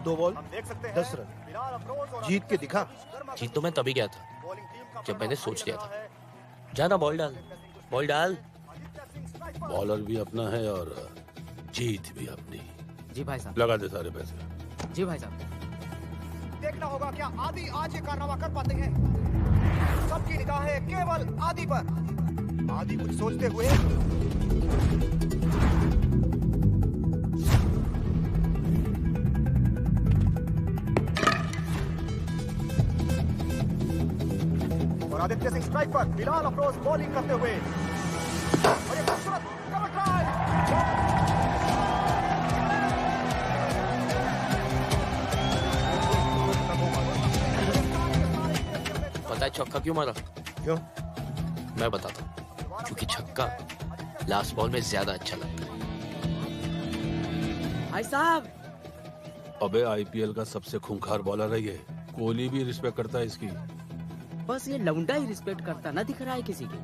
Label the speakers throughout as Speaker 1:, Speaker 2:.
Speaker 1: 2 ball 10 run. जीत के दिखा।
Speaker 2: जीत तो मैं तभी गया था जब मैंने सोच लिया था। जाना, बॉल डाल, बॉल डाल।
Speaker 3: बॉलर भी अपना है और जीत भी अपनी।
Speaker 4: जी भाई साहब।
Speaker 3: लगा दे सारे पैसे।
Speaker 4: जी भाई साहब।
Speaker 5: देखना होगा क्या आदि आज ये कारनामा कर पाते हैं। सबकी निगाहें केवल आदि पर। आदि कुछ सोचते हुए और आदित्य सिंह स्ट्राइक पर, बिलाल अफरोज बॉलिंग करते हुए और ये खूबसूरत कवर ड्राइव।
Speaker 2: पता है छक्का क्यों मारा?
Speaker 1: क्यों?
Speaker 2: मैं बताता हूँ। क्योंकि छक्का लास्ट बॉल में ज्यादा अच्छा लगता है।
Speaker 4: भाई साहब।
Speaker 3: अबे आईपीएल का सबसे खूंखार बॉलर है ये। कोहली भी रिस्पेक्ट करता है इसकी।
Speaker 4: बस ये लौंडा ही रिस्पेक्ट करता ना दिख रहा है किसी की।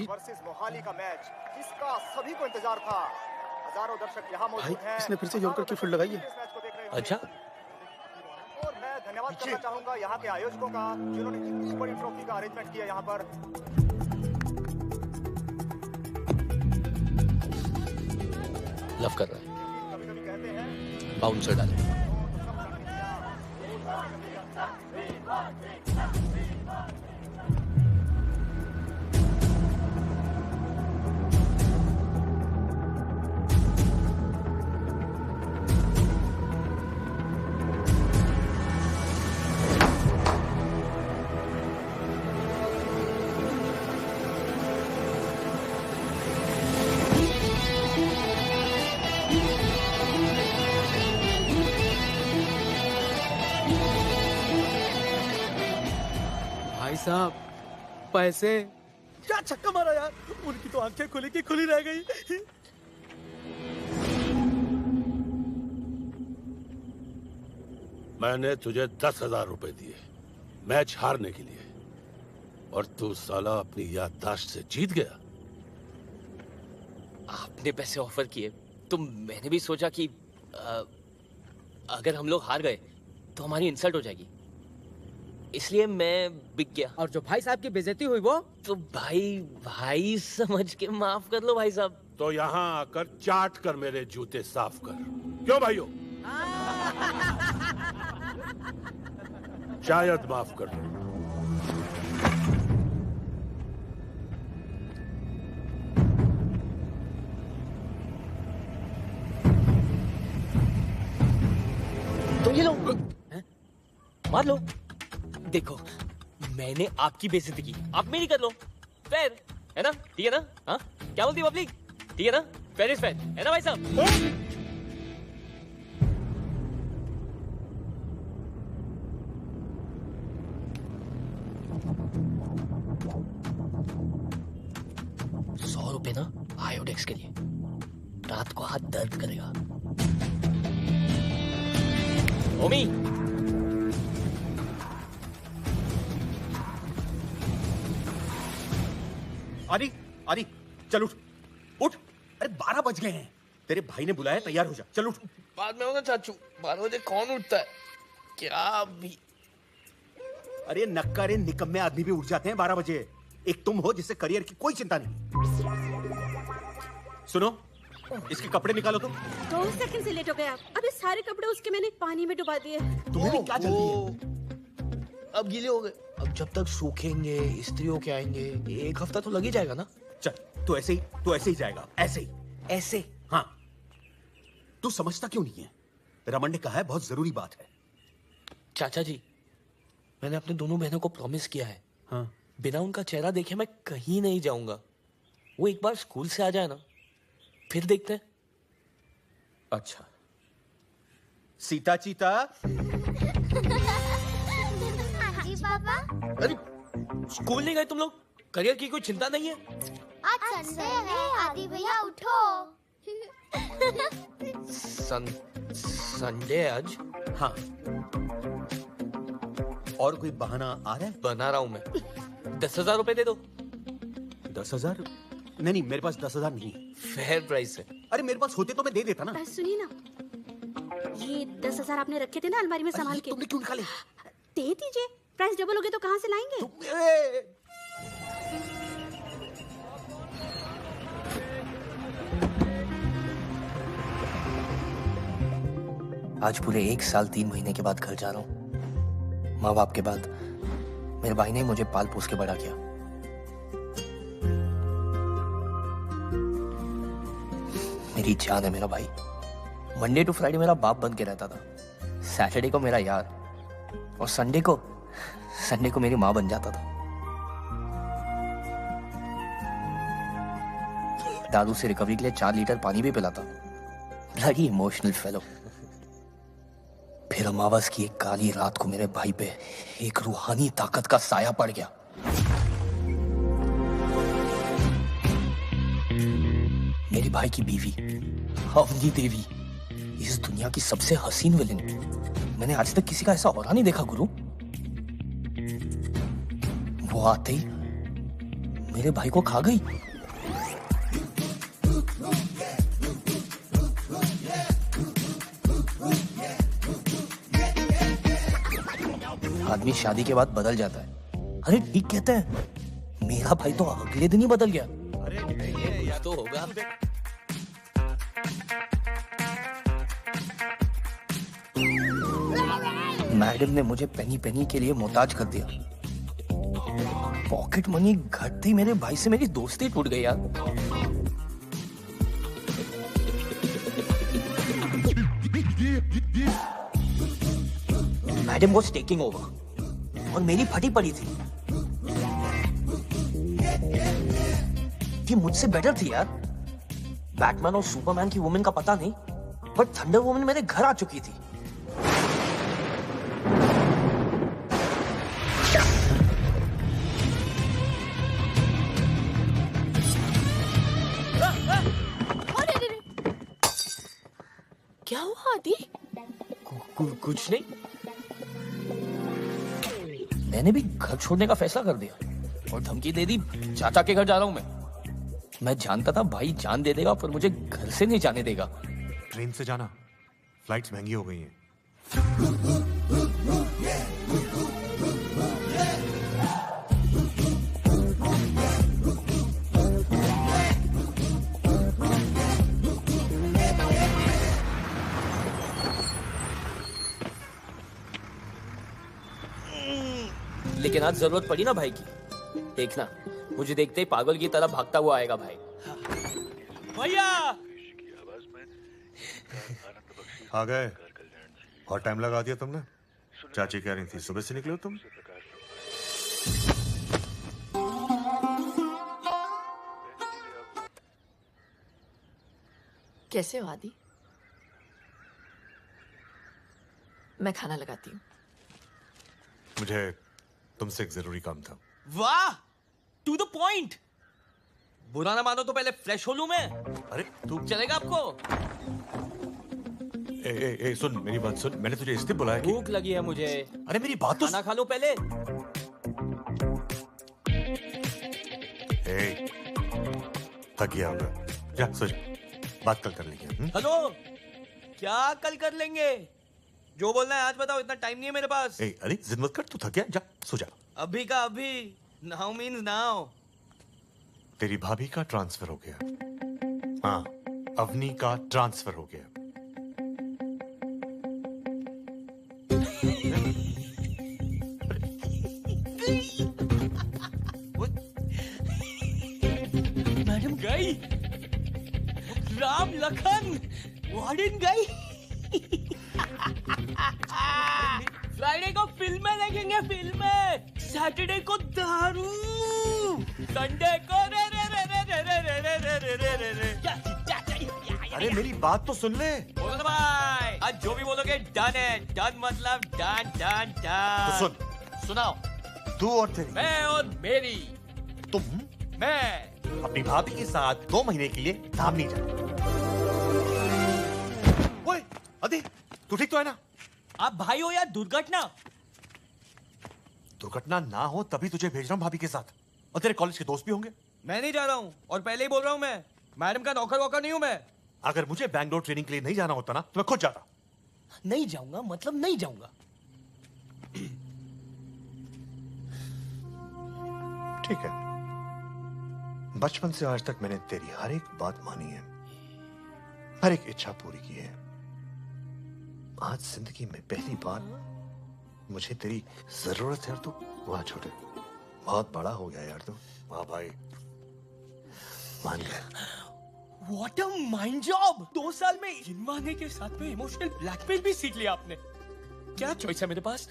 Speaker 5: वर्सेस मोहाली का मैच जिसका सभी को इंतजार था। हजारों दर्शक यहाँ मौजूद हैं।
Speaker 1: इसने फिर से यॉर्कर की फील्ड लगाई है।
Speaker 2: अच्छा,
Speaker 5: और मैं धन्यवाद करना चाहूंगा यहाँ के आयोजकों का जिन्होंने इतनी बड़ी ट्रॉफी का अरेंजमेंट किया यहाँ पर।
Speaker 2: लव कर रहा है।
Speaker 5: कभी-कभी कहते हैं
Speaker 2: बाउंसर डाले।
Speaker 4: भाई साहब पैसे।
Speaker 1: क्या छक्का मारा यार। उनकी तो आंखें खुली की खुली रह गई।
Speaker 3: मैंने तुझे 10,000 रुपए दिए मैच हारने के लिए और तू साला अपनी याददाश्त से जीत गया।
Speaker 2: आपने पैसे ऑफर किए तो मैंने भी सोचा कि अगर हम लोग हार गए तो हमारी इंसल्ट हो जाएगी, इसलिए मैं बिक गया।
Speaker 4: और जो भाई साहब की बेइज्जती हुई वो
Speaker 2: तो भाई भाई समझ के माफ कर लो भाई साहब।
Speaker 3: तो यहाँ आकर चाट कर मेरे जूते साफ कर। क्यों भाइयों? शायद माफ कर दो।
Speaker 2: तो ये लो, मार लो। देखो मैंने आपकी बेइज्जती की, आप मेरी कर लो। फेयर है ना? ठीक है ना? हाँ, क्या बोलती पब्लिक? ठीक है ना? फेयर इज फेयर है ना भाई साहब? ₹100 ना आयोडेक्स के लिए, रात को हाथ दर्द करेगा। ओमी,
Speaker 1: आदि आदि चल उठ उठ। अरे 12 बज गए हैं। तेरे भाई ने बुलाया, तैयार हो जा। चल उठ।
Speaker 2: बाद में होगा चाचू, 12 बजे कौन उठता है? क्या भी।
Speaker 1: अरे नक्कारे निकम्मे आदमी भी उठ जाते हैं 12 बजे। एक तुम हो जिससे करियर की कोई चिंता नहीं। सुनो, इसके कपड़े निकालो तुम।
Speaker 6: 2 सेकंड से लेट हो गए आप। अभी सारे कपड़े उसके मैंने पानी में डुबा दिए।
Speaker 1: तुम्हें भी क्या जल्दी है?
Speaker 2: अब गीले हो गए। अब जब तक सूखेंगे, इस्त्री होके आएंगे, 1 हफ्ता तो लग ही जाएगा ना।
Speaker 1: चल तू ऐसे ही जाएगा। ऐसे ही।
Speaker 2: ऐसे?
Speaker 1: हाँ। तू समझता क्यों नहीं है? रमन ने कहा है बहुत जरूरी बात है।
Speaker 2: चाचा जी, मैंने अपने दोनों बहनों को प्रॉमिस किया है।
Speaker 1: हाँ।
Speaker 2: बिना उनका चेहरा देखे मैं कहीं नहीं जाऊंगा। वो एक बार स्कूल से आ जाए ना, फिर देखते हैं।
Speaker 1: अच्छा। सीता चीता।
Speaker 7: जी पापा।
Speaker 2: अरे स्कूल नहीं गए तुम लोग? करियर की कोई चिंता नहीं है?
Speaker 7: आज संडे है आदि भैया उठो।
Speaker 2: संडे आज?
Speaker 1: हाँ। और कोई बहाना आ रहा है?
Speaker 2: बना रहा हूं मैं। 10,000 रुपए दे दो।
Speaker 1: 10,000? नहीं, मेरे पास 10,000 नहीं।
Speaker 2: फेयर प्राइस है।
Speaker 1: अरे मेरे पास होते तो मैं दे देता ना।
Speaker 6: सुनिए ना, ये 10,000 आपने रखे थे ना अलमारी में संभाल के,
Speaker 1: तुमने क्यों निकाले?
Speaker 6: दे दीजिए। प्राइस डबल हो गए तो कहाँ से लाएंगे?
Speaker 8: आज पूरे 1 साल 3 महीने के बाद घर जा रहा हूँ। माँ बाप के बाद मेरे भाई ने मुझे पाल पोस के बड़ा किया। मेरी जान है मेरा भाई। मंडे टू फ्राइडे मेरा बाप बन के रहता था, सैटरडे को मेरा यार, और संडे को मेरी माँ बन जाता था। दारू से रिकवरी के लिए 4 लीटर पानी भी पिलाता। Bloody emotional fellow. फिर अमावस की एक काली रात को मेरे भाई पे एक रूहानी ताकत का साया पड़ गया। मेरे भाई की बीवी अवनी देवी, इस दुनिया की सबसे हसीन विलेन। मैंने आज तक किसी का ऐसा औरा नहीं देखा गुरु। वो आते ही मेरे भाई को खा गई। आदमी शादी के बाद बदल जाता है। अरे ठीक कहते हैं, मेरा भाई तो अगले दिन ही बदल गया।
Speaker 2: ये तो होगा।
Speaker 8: मैडम ने मुझे पेनी पेनी के लिए मोहताज कर दिया। पॉकेट मनी घटते ही मेरे भाई से मेरी दोस्ती टूट गई यार। मैडम वाज टेकिंग ओवर और मेरी फटी पड़ी थी। ये मुझसे बेटर थी यार। बैटमैन और सुपरमैन की वुमेन का पता नहीं, बट थंडर वुमेन मेरे घर आ चुकी थी।
Speaker 6: क्या हुआ आदि?
Speaker 2: कुछ नहीं।
Speaker 8: मैंने भी घर छोड़ने का फैसला कर दिया और धमकी दे दी, चाचा के घर जा रहा हूं मैं जानता था भाई जान दे देगा पर मुझे घर से नहीं जाने देगा।
Speaker 5: ट्रेन से जाना, फ्लाइट्स महंगी हो गई हैं।
Speaker 2: लेकिन आज जरूरत पड़ी ना भाई की। देखना, मुझे देखते ही पागल की तरह भागता हुआ आएगा भाई। भैया
Speaker 5: आ गए। और टाइम लगा दिया तुमने। चाची कह रही थी सुबह से निकले हो तुम।
Speaker 9: कैसे हो आदि? मैं खाना लगाती हूँ।
Speaker 5: मुझे तुमसे एक जरूरी काम था।
Speaker 2: वाह, टू द पॉइंट। बुरा ना मानो तो पहले फ्रेश हो लूं मैं।
Speaker 5: अरे तू
Speaker 2: चलेगा आपको?
Speaker 5: ए, सुन मेरी बात सुन। मैंने तुझे इसलिए बुलाया कि
Speaker 2: भूख लगी है मुझे।
Speaker 5: अरे मेरी बात तो
Speaker 2: खाना खा लो पहले।
Speaker 5: थक गया होगा, जा सो जा। बात कल कर लेंगे।
Speaker 2: हेलो, क्या कल कर लेंगे? जो बोलना है आज बताओ, इतना टाइम नहीं है मेरे पास।
Speaker 5: अरे जिद मत कर, तू थक गया, जा सो जा।
Speaker 2: अभी का अभी, नाउ मीन्स नाउ।
Speaker 5: तेरी भाभी का ट्रांसफर हो गया। हाँ, अवनी का ट्रांसफर हो गया।
Speaker 2: मैडम गई, राम लखन वार्डन गई। फ्राइडे को फिल्में देखेंगे, फिल्में। सैटरडे को दारू, संडे को रे रे रे रे रे रे रे रे रे रे रे रे।
Speaker 5: अरे मेरी बात तो सुन ले।
Speaker 2: बोलो तो भाई, आज जो भी बोलोगे डन है। डन मतलब डन डन डन।
Speaker 5: तो सुन,
Speaker 2: सुनाओ।
Speaker 5: तू और तेरी,
Speaker 2: मैं और मेरी।
Speaker 5: तुम
Speaker 2: मैं
Speaker 5: अपनी भाभी के साथ 2 महीने के लिए धाम नहीं जाना। ओए अदे, तू ठीक तो है ना?
Speaker 2: आप भाई हो या दुर्घटना?
Speaker 5: दुर्घटना ना हो तभी तुझे भेज रहा हूँ भाभी के साथ। और तेरे कॉलेज के दोस्त भी होंगे।
Speaker 2: मैं नहीं जा रहा हूँ, और पहले ही बोल रहा हूँ मैं मैडम का नौकर वोकर नहीं हूँ मैं।
Speaker 5: अगर मुझे बैंगलोर ट्रेनिंग के लिए नहीं जाना होता ना तो मैं खुद जाता।
Speaker 8: नहीं जाऊंगा मतलब नहीं जाऊंगा।
Speaker 5: ठीक है, बचपन से आज तक मैंने तेरी हर एक बात मानी है, हर एक इच्छा पूरी की है। आज जिंदगी में पहली बार मुझे तेरी जरूरत है। और तू वाह छोटे, बहुत बड़ा हो गया यार तू। वाह भाई, मान गया।
Speaker 2: What a mind job! 2 साल में इन मांगे के साथ में इमोशनल ब्लैकमेल भी सीख लिया आपने। क्या चॉइस है मेरे पास?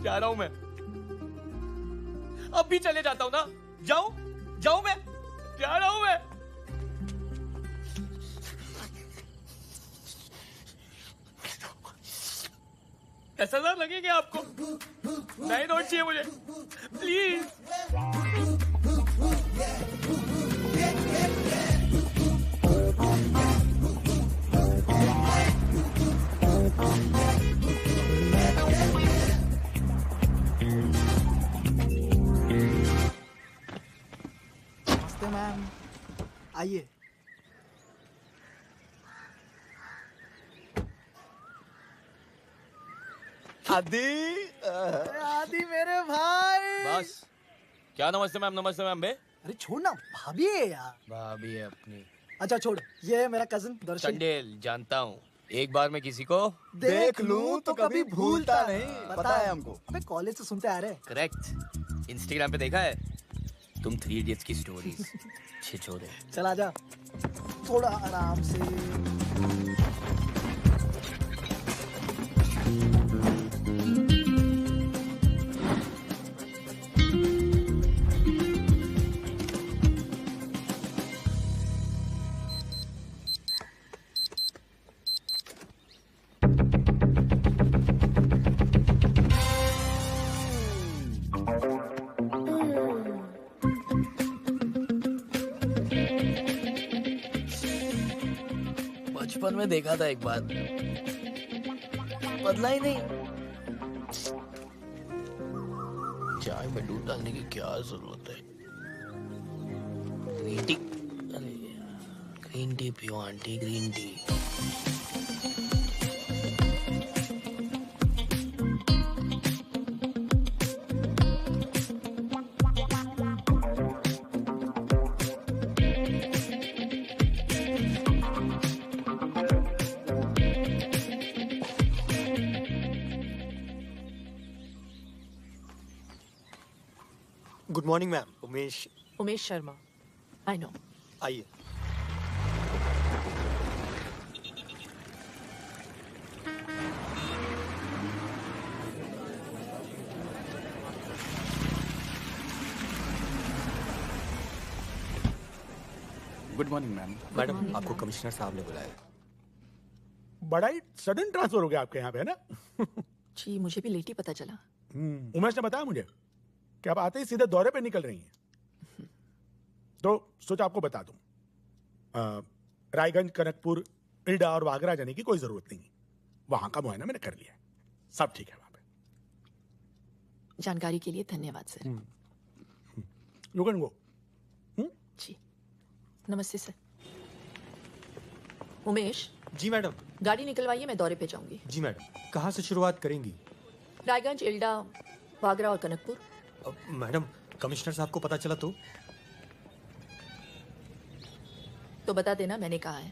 Speaker 2: जा रहा हूं मैं, अब भी चले जाता हूं ना। जाऊं मैं, जा रहा हूं मैं। ऐसा ना लगेगा आपको? नहीं नोट चाहिए मुझे, प्लीज।
Speaker 10: नमस्ते मैम, आइए। आदि मेरे भाई।
Speaker 2: बस क्या नमस्ते मैम बे।
Speaker 10: अरे छोड़ ना, भाभी है यार।
Speaker 2: भाभी है अपनी।
Speaker 10: अच्छा छोड़, ये है मेरा कजन दर्शन।
Speaker 2: चंडेल जानता हूँ, एक बार मैं किसी को
Speaker 10: देख लूं तो कभी भूलता नहीं, पता है हमको। मैं कॉलेज से सुनते आ रहे।
Speaker 2: करेक्ट, इंस्टाग्राम पे देखा है तुम 3 इडियट्स की स्टोरीज। छिछोरे।
Speaker 10: चल आजा, थोड़ा आराम से।
Speaker 8: बचपन में देखा था एक बार, बदला ही नहीं। चाय में दूध डालने की क्या जरूरत है? ग्रीन टी, ग्रीन टी पियो aunty, green tea.
Speaker 5: Good morning ma'am, Umesh
Speaker 9: Sharma. I know.
Speaker 5: आइए।
Speaker 1: Good morning ma'am.
Speaker 9: मैडम,
Speaker 1: आपको कमिश्नर साहब ने बुलाया।
Speaker 3: बड़ा ही सडन ट्रांसफर हो गया आपके यहाँ पे, है ना?
Speaker 9: जी मुझे भी लेट ही पता चला।
Speaker 3: उमेश ने बताया मुझे कि आप आते ही सीधे दौरे पे निकल रही हैं, तो सोचा आपको बता दूं। रायगंज, कनकपुर, इल्डा और वागरा जाने की कोई जरूरत नहीं। वहां का मुआयना मैंने कर लिया है, सब ठीक है वहां पे।
Speaker 9: जानकारी के लिए धन्यवाद सर।
Speaker 3: You can go.
Speaker 9: जी नमस्ते सर। उमेश।
Speaker 1: जी मैडम।
Speaker 9: गाड़ी निकलवाइए, मैं दौरे पे जाऊंगी।
Speaker 1: जी मैडम। कहाँ से शुरुआत करेंगी?
Speaker 9: रायगंज, इल्डा, वागरा और कनकपुर।
Speaker 1: मैडम, कमिश्नर साहब को पता चला
Speaker 9: तो बता देना मैंने कहा है।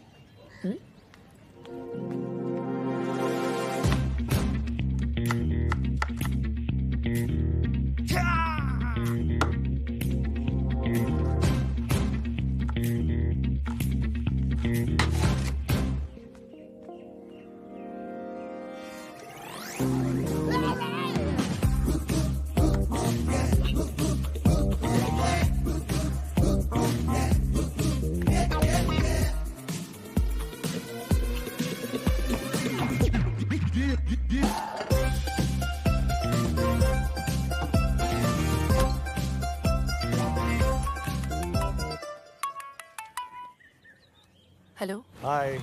Speaker 9: हेलो।
Speaker 5: हाय,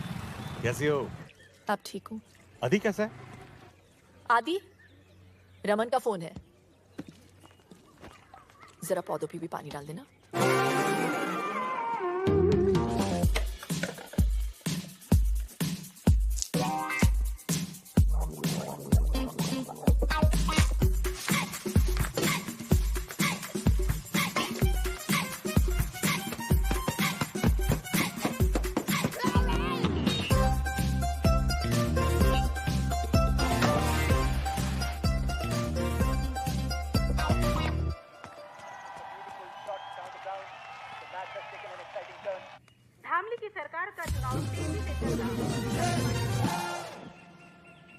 Speaker 5: कैसी हो?
Speaker 9: आप ठीक हो?
Speaker 5: आदि कैसा है?
Speaker 9: आदि, रमन का फोन है, जरा पौधों पे भी पानी डाल देना।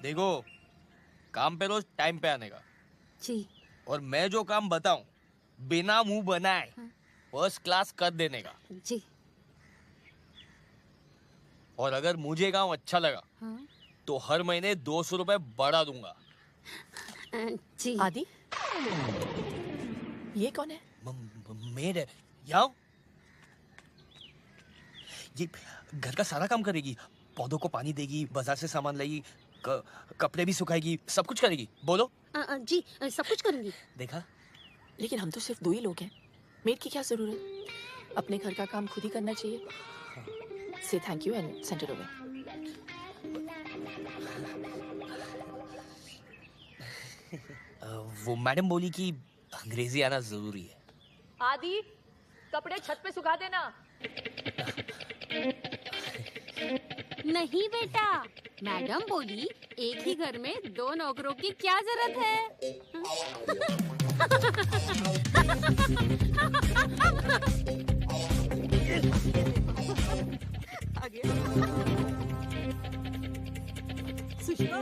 Speaker 2: देखो, काम पे रोज टाइम पे आने का।
Speaker 6: जी।
Speaker 2: और मैं जो काम बताऊं बिना मुंह बनाए फर्स्ट क्लास कर देने का।
Speaker 6: जी।
Speaker 2: और अगर मुझे काम अच्छा लगा तो हर महीने 200 रुपए बढ़ा दूंगा।
Speaker 6: जी।
Speaker 9: आदि, ये कौन है?
Speaker 2: मेड है। याओ, ये घर का सारा काम करेगी, पौधों को पानी देगी, बाजार से सामान लाएगी, कपड़े भी सुखाएगी, सब कुछ करेगी। बोलो।
Speaker 6: जी, सब कुछ करूंगी।
Speaker 2: देखा?
Speaker 9: लेकिन हम तो सिर्फ 2 ही लोग हैं, मेड की क्या जरूरत? अपने घर का काम खुद ही करना चाहिए। से thank you and send it over.
Speaker 2: वो मैडम बोली कि अंग्रेजी आना जरूरी है।
Speaker 9: आदि, कपड़े छत पे सुखा देना।
Speaker 6: नहीं बेटा, मैडम बोली एक ही घर में 2 नौकरों की क्या जरूरत है।
Speaker 9: सुषमा,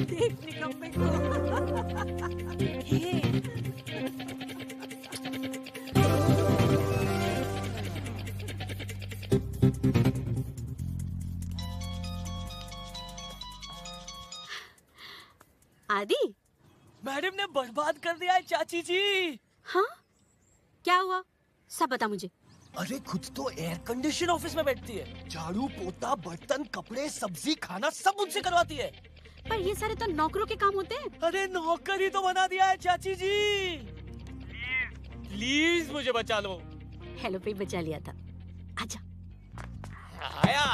Speaker 9: देख निकम्मे को।
Speaker 6: आदि,
Speaker 2: मैडम ने बर्बाद कर दिया है चाची जी।
Speaker 6: हाँ? क्या हुआ? सब बता मुझे।
Speaker 2: अरे खुद तो एयर कंडीशन ऑफिस में बैठती है, झाड़ू पोता बर्तन कपड़े सब्जी खाना सब मुझसे करवाती है।
Speaker 6: पर ये सारे तो नौकरों के काम होते हैं।
Speaker 2: अरे नौकर ही तो बना दिया है चाची जी। प्लीज मुझे बचा लो।
Speaker 6: हेलो पे बचा लिया था। आजा।
Speaker 2: आया।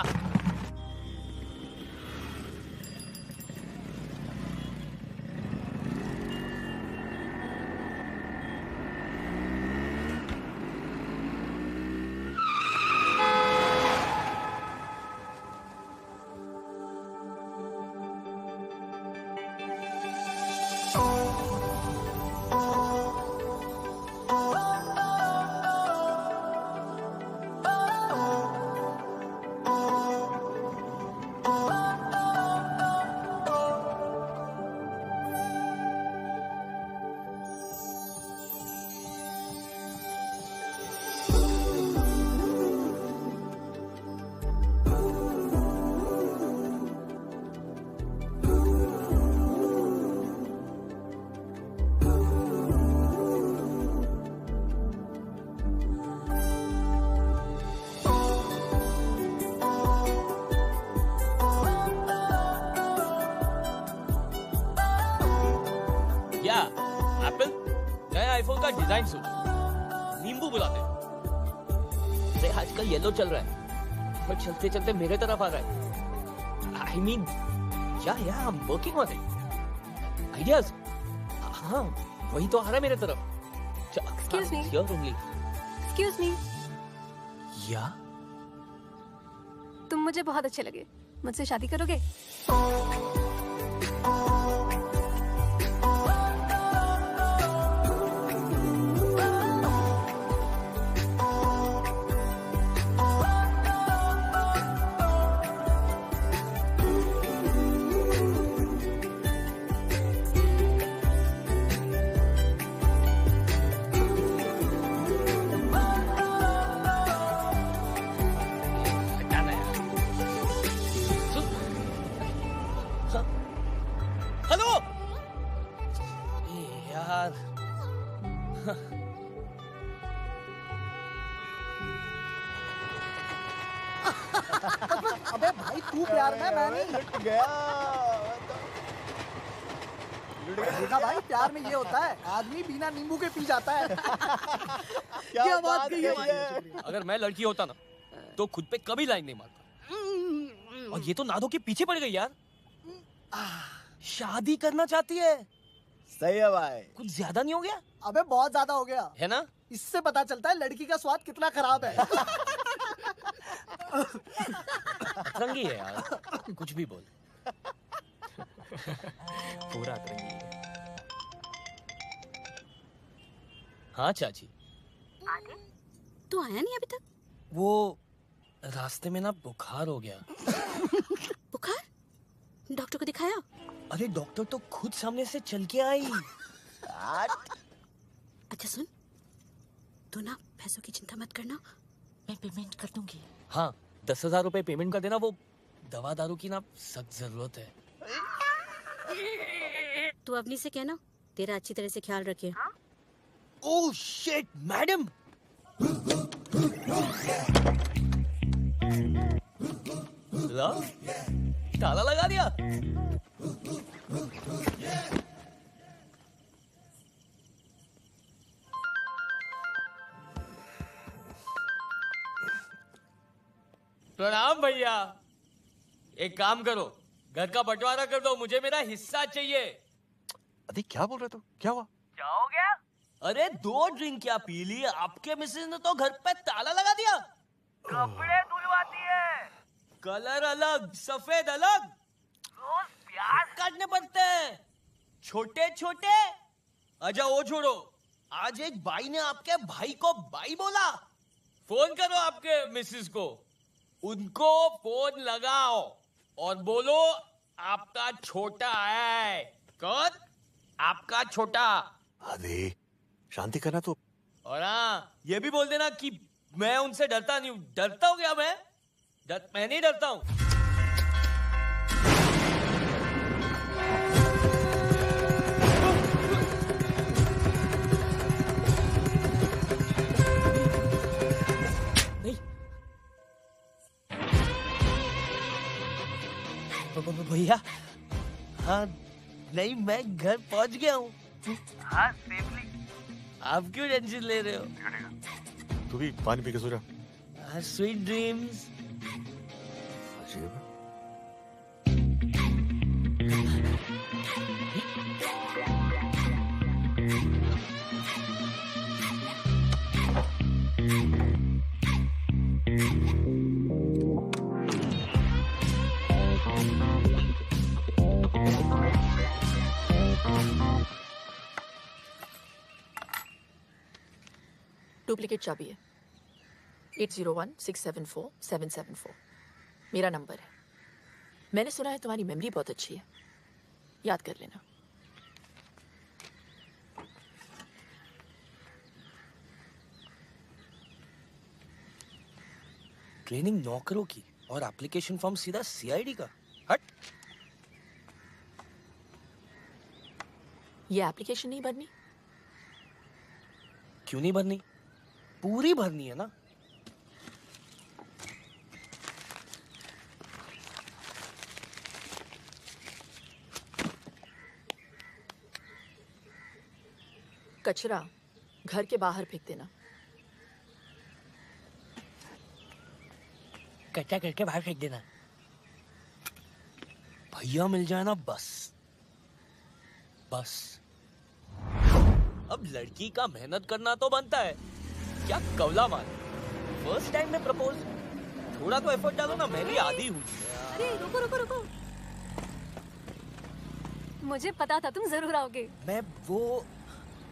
Speaker 2: क्या एप्पल नया आईफोन का डिजाइन सोच, नींबू बुलाते हैं। अरे आजकल येलो चल रहा है और चलते चलते मेरे तरफ आ रहा है। आई मीन या I am working on it. Ideas, हाँ वही तो आ रहा है मेरे तरफ।
Speaker 9: Excuse me.
Speaker 2: Here only.
Speaker 9: Excuse me,
Speaker 2: या
Speaker 9: तुम मुझे बहुत अच्छे लगे, मुझसे शादी करोगे?
Speaker 2: हेलो यार,
Speaker 10: अबे भाई तू प्यार में, मैं नहीं।
Speaker 5: लुट गया।
Speaker 10: देखा भाई, प्यार में ये होता है, आदमी बिना नींबू के पी जाता है।
Speaker 5: क्या बात कही है भाई।
Speaker 2: अगर मैं लड़की होता ना तो खुद पे कभी लाइन नहीं मारता। और ये तो नादो के पीछे पड़ गई यार। शादी करना चाहती है।
Speaker 10: सही है भाई।
Speaker 2: कुछ ज्यादा नहीं हो गया?
Speaker 10: अबे बहुत ज्यादा हो गया
Speaker 2: है ना?
Speaker 10: इससे पता चलता है लड़की का स्वाद कितना खराब है।
Speaker 2: अतरंगी है यार, कुछ भी बोल। पूरा अतरंगी है। हाँ चाची।
Speaker 6: तू आया नहीं अभी तक?
Speaker 2: वो रास्ते में ना बुखार हो गया।
Speaker 6: बुखार? डॉक्टर को दिखाया?
Speaker 2: अरे डॉक्टर तो खुद सामने से चल के आई।
Speaker 4: अच्छा सुन, तू ना पैसों की चिंता मत करना, मैं पेमेंट कर दूंगी।
Speaker 2: हाँ 10,000 रुपए पेमेंट कर देना, वो दवा दारू की ना सख्त जरूरत है।
Speaker 4: तू अवनी से कहना तेरा अच्छी तरह से ख्याल रखे।
Speaker 2: Oh shit madam. ताला लगा दिया। प्रणाम भैया। एक काम करो, घर का बंटवारा कर दो, मुझे मेरा हिस्सा चाहिए।
Speaker 5: अरे क्या बोल रहे तू? क्या हुआ?
Speaker 2: क्या हो गया? अरे 2 ड्रिंक क्या पी ली, आपके मिसेज ने तो घर पे ताला लगा दिया। कपड़े धुलवाती है, कलर अलग सफेद अलग, रोज प्याज काटने पड़ते हैं छोटे छोटे। अच्छा वो छोड़ो, आज एक भाई ने आपके भाई को भाई बोला। फोन करो आपके मिसेज को, उनको फोन लगाओ और बोलो आपका छोटा है। कौन? आपका छोटा।
Speaker 5: अरे शांति करना तो।
Speaker 2: और हाँ ये भी बोल देना कि मैं उनसे डरता नहीं हूँ। डरता हूँ क्या मैं? मैं नहीं डरता हूँ। भैया हाँ नहीं, मैं घर पहुंच गया हूँ। हाँ सेफली। आप क्यों टेंशन ले रहे हो?
Speaker 5: तू भी पानी पी के सो जा।
Speaker 2: Sweet dreams.
Speaker 9: डुप्लीकेट चाबी है। 8016747774 मेरा नंबर है। मैंने सुना है तुम्हारी मेमोरी बहुत अच्छी है, याद कर लेना।
Speaker 2: ट्रेनिंग नौकरों की और एप्लीकेशन फॉर्म सीधा सीआईडी का। हट।
Speaker 9: ये एप्लीकेशन नहीं भरनी?
Speaker 2: क्यों नहीं भरनी? पूरी भरनी है ना।
Speaker 9: कचरा घर के बाहर फेंक देना।
Speaker 2: कच्चा करके बाहर फेंक देना। भैया मिल जाए ना बस बस। अब लड़की का मेहनत करना तो बनता है, क्या कवला मार। फर्स्ट टाइम में प्रपोज, थोड़ा तो एफर्ट डालो ना। मैं भी आदी हूँ।
Speaker 11: अरे रुको रुको रुको, मुझे पता था तुम जरूर आओगे।
Speaker 2: मैं वो,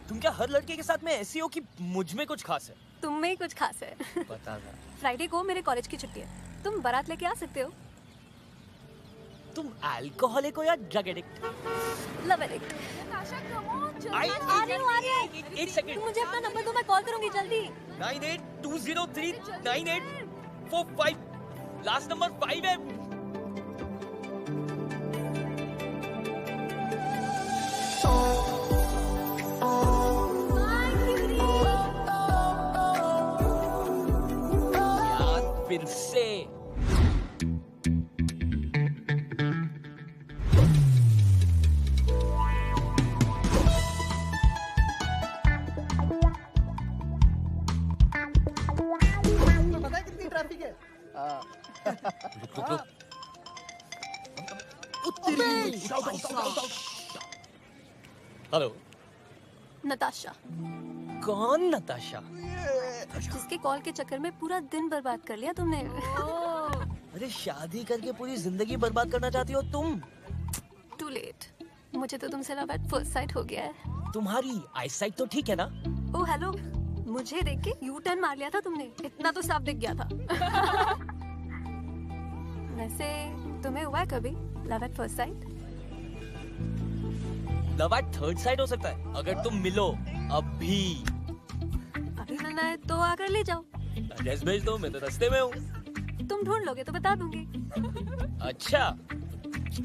Speaker 2: तुम क्या हर लड़के के साथ में ऐसी हो कि मुझ में कुछ खास है?
Speaker 11: तुम में ही कुछ खास है।
Speaker 2: पता था।
Speaker 11: फ्राइडे को मेरे कॉलेज की छुट्टी है, तुम बारात लेके आ सकते हो।
Speaker 2: तुम अल्कोहलिक हो या ड्रग एडिक्ट?
Speaker 11: Love addict.
Speaker 2: एक सेकंड,
Speaker 11: मुझे अपना नंबर दो, मैं कॉल करूंगी जल्दी।
Speaker 2: 9820398445 लास्ट नंबर 5 है। यार फिर से हेलो
Speaker 11: नताशा।
Speaker 2: कौन नताशा?
Speaker 11: जिसके कॉल के चक्कर में पूरा दिन बर्बाद कर लिया तुमने।
Speaker 2: अरे शादी करके पूरी जिंदगी बर्बाद करना चाहती हो तुम?
Speaker 11: टू लेट, मुझे तो तुमसे लव एट फर्स्ट साइट हो गया है।
Speaker 2: तुम्हारी आईसाइट तो ठीक है ना?
Speaker 11: ओ हेलो, मुझे देख के यू टर्न मार लिया था तुमने, इतना तो साफ दिख गया था। वैसे तुम्हें हुआ है कभी love at first sight?
Speaker 2: Love at third side हो सकता है अगर तुम मिलो अभी।
Speaker 11: अभी मिलना है तो आकर ले जाओ।
Speaker 2: एड्रेस भेज दो, मैं तो रास्ते में हूँ।
Speaker 11: तुम ढूंढ लोगे तो बता दूंगी।
Speaker 2: अच्छा,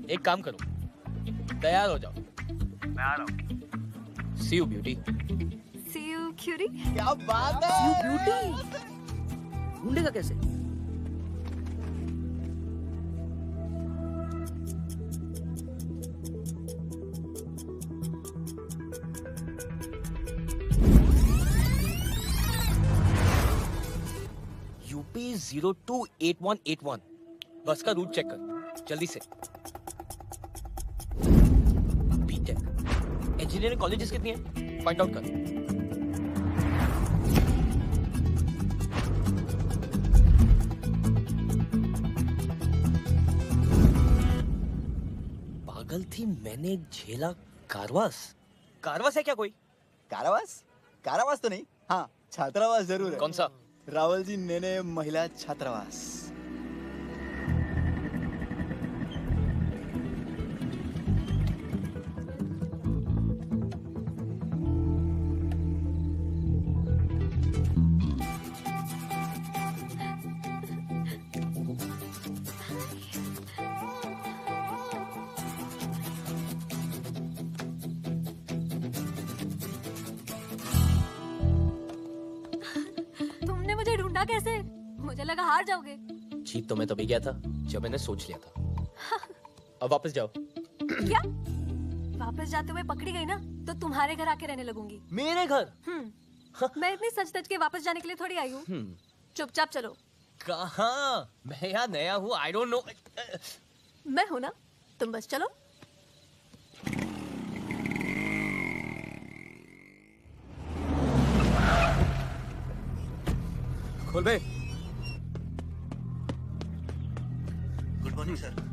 Speaker 2: एक काम करो, तैयार हो जाओ, मैं आ रहा हूँ। See you beauty।
Speaker 11: See you cutie।
Speaker 10: क्या बात है?
Speaker 8: You beauty। ढूंढेगा कैसे?
Speaker 2: UP 028181। बस का रूट चेक कर जल्दी से। बीटेक इंजीनियरिंग कॉलेजेस कितनी है फाइंड आउट कर। पागल थी मैंने झेला कारवास। कारवास है क्या कोई?
Speaker 10: कारावास? कारावास तो नहीं, हाँ छात्रावास जरूर है।
Speaker 2: कौन सा?
Speaker 10: रावल जी नेने महिला छात्रावास।
Speaker 11: तुमने मुझे ढूंढा कैसे? मुझे लगा हार जाओगे।
Speaker 2: जीत तो मैं तभी गया था जब मैंने सोच लिया था। अब वापस जाओ।
Speaker 11: क्या? वापस जाते हुए पकड़ी गई ना तो तुम्हारे घर आके रहने लगूंगी।
Speaker 2: मेरे घर?
Speaker 11: मैं इतनी सच धज के वापस जाने के लिए थोड़ी आई हूँ। चुपचाप चलो।
Speaker 2: कहाँ? मैं यहाँ नया हूँ, आई डोंट नो।
Speaker 11: मैं हूँ ना, तुम बस चलो।
Speaker 1: खोल बे।
Speaker 5: Good morning sir.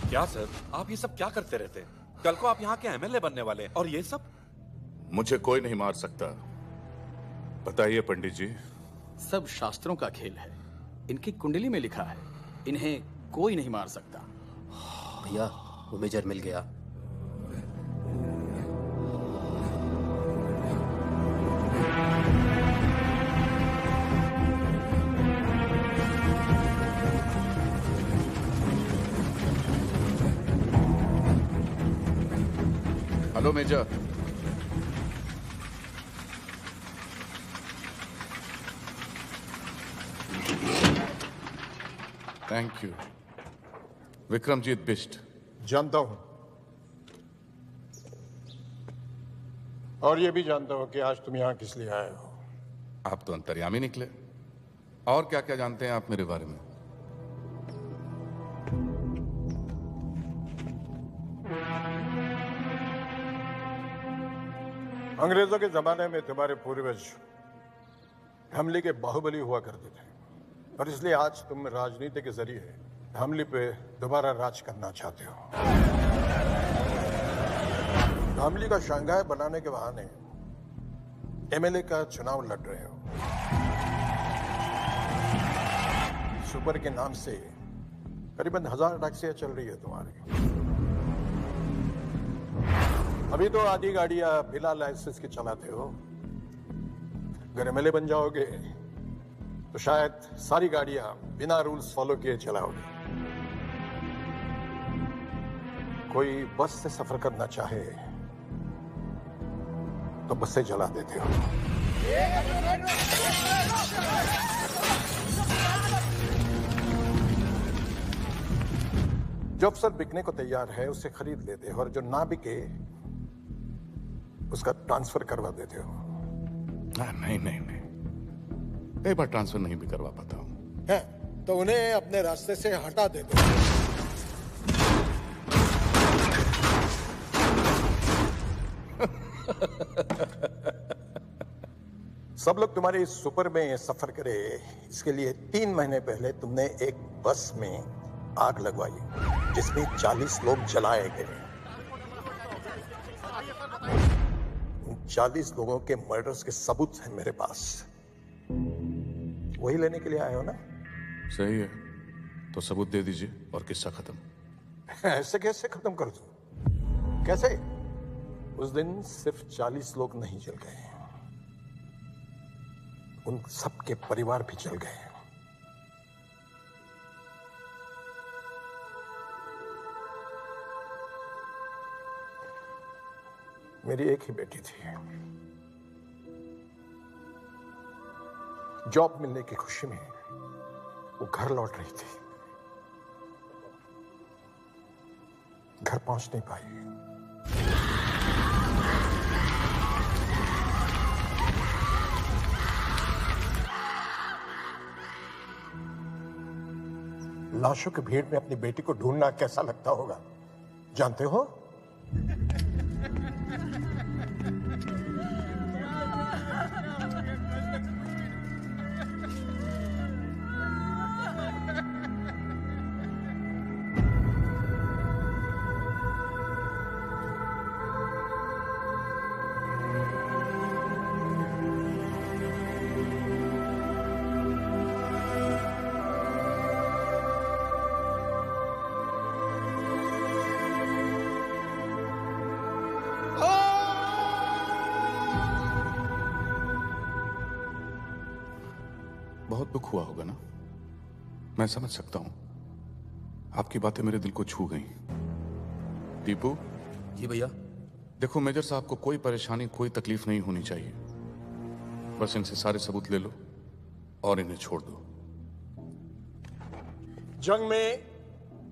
Speaker 12: क्या सर, आप ये सब क्या करते रहते हैं? कल को आप यहाँ के एमएलए बनने वाले हैं और ये सब?
Speaker 13: मुझे कोई नहीं मार सकता। बताइए पंडित जी।
Speaker 14: सब शास्त्रों का खेल है। इनकी कुंडली में लिखा है, इन्हें कोई नहीं मार सकता।
Speaker 8: भैया वो मेजर मिल गया।
Speaker 13: Hello major. Thank you. Vikramjit Bisht.
Speaker 15: जानता हूं, और ये भी जानता हूं कि आज तुम यहां किस लिए आए हो।
Speaker 13: आप तो अंतर्यामी निकले। और क्या क्या जानते हैं आप मेरे बारे में?
Speaker 15: अंग्रेजों के जमाने में तुम्हारे पूर्वज हमले के बाहुबली हुआ करते थे, और इसलिए आज तुम राजनीति के जरिए हमले पे दोबारा राज करना चाहते हो। हमले का शंघाई बनाने के बहाने एमएलए का चुनाव लड़ रहे हो। सुपर के नाम से करीबन 1000 टैक्सियां चल रही है तुम्हारी। अभी तो आधी गाड़ियां बिना लाइसेंस के चलाते हो। अगर एमएलए बन जाओगे तो शायद सारी गाड़ियां बिना रूल्स फॉलो किए चलाओगे। कोई बस से सफर करना चाहे तो बस से जला देते हो। जो अफसर बिकने को तैयार है उसे खरीद लेते हो, और जो ना बिके उसका ट्रांसफर करवा देते हो।
Speaker 13: नहीं नहीं नहीं, एक बार ट्रांसफर नहीं भी करवा पाता हूँ।
Speaker 15: है तो उन्हें अपने रास्ते से हटा देते हो। सब लोग तुम्हारे इस सुपर में सफर करे, इसके लिए 3 महीने पहले तुमने एक बस में आग लगवाई जिसमें 40 लोग जलाए गए। उन 40 लोगों के मर्डर्स के सबूत हैं मेरे पास। वही लेने के लिए आए हो ना?
Speaker 13: सही है, तो सबूत दे दीजिए और किस्सा खत्म।
Speaker 15: ऐसे कैसे खत्म कर दूं? कैसे? उस दिन सिर्फ 40 लोग नहीं जल गए, उन सबके परिवार भी जल गए। मेरी एक ही बेटी थी, जॉब मिलने की खुशी में वो घर लौट रही थी, घर पहुंच नहीं पाई। लाशों की भीड़ में अपनी बेटी को ढूंढना कैसा लगता होगा, जानते हो?
Speaker 13: बहुत दुख हुआ होगा ना, मैं समझ सकता हूं। आपकी बातें मेरे दिल को छू गई। टीपू
Speaker 8: जी भैया।
Speaker 13: देखो मेजर साहब को कोई परेशानी, कोई तकलीफ नहीं होनी चाहिए। बस इनसे सारे सबूत ले लो और इन्हें छोड़ दो।
Speaker 15: जंग में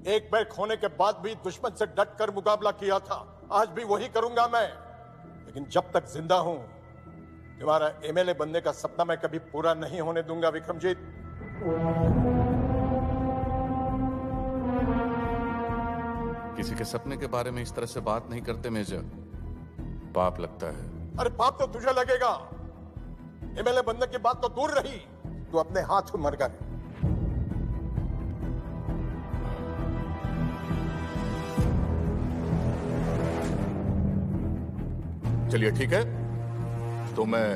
Speaker 15: एक बैग खोने के बाद भी दुश्मन से डट कर मुकाबला किया था, आज भी वही करूंगा मैं। लेकिन जब तक जिंदा हूं, तुम्हारा एमएलए बनने का सपना मैं कभी पूरा नहीं होने दूंगा विक्रमजीत।
Speaker 13: किसी के सपने के बारे में इस तरह से बात नहीं करते मेजर, पाप लगता है।
Speaker 15: अरे पाप तो तुझे लगेगा, एमएलए बनने की बात तो दूर रही, तू अपने हाथ मर गए।
Speaker 13: चलिए ठीक है, तो मैं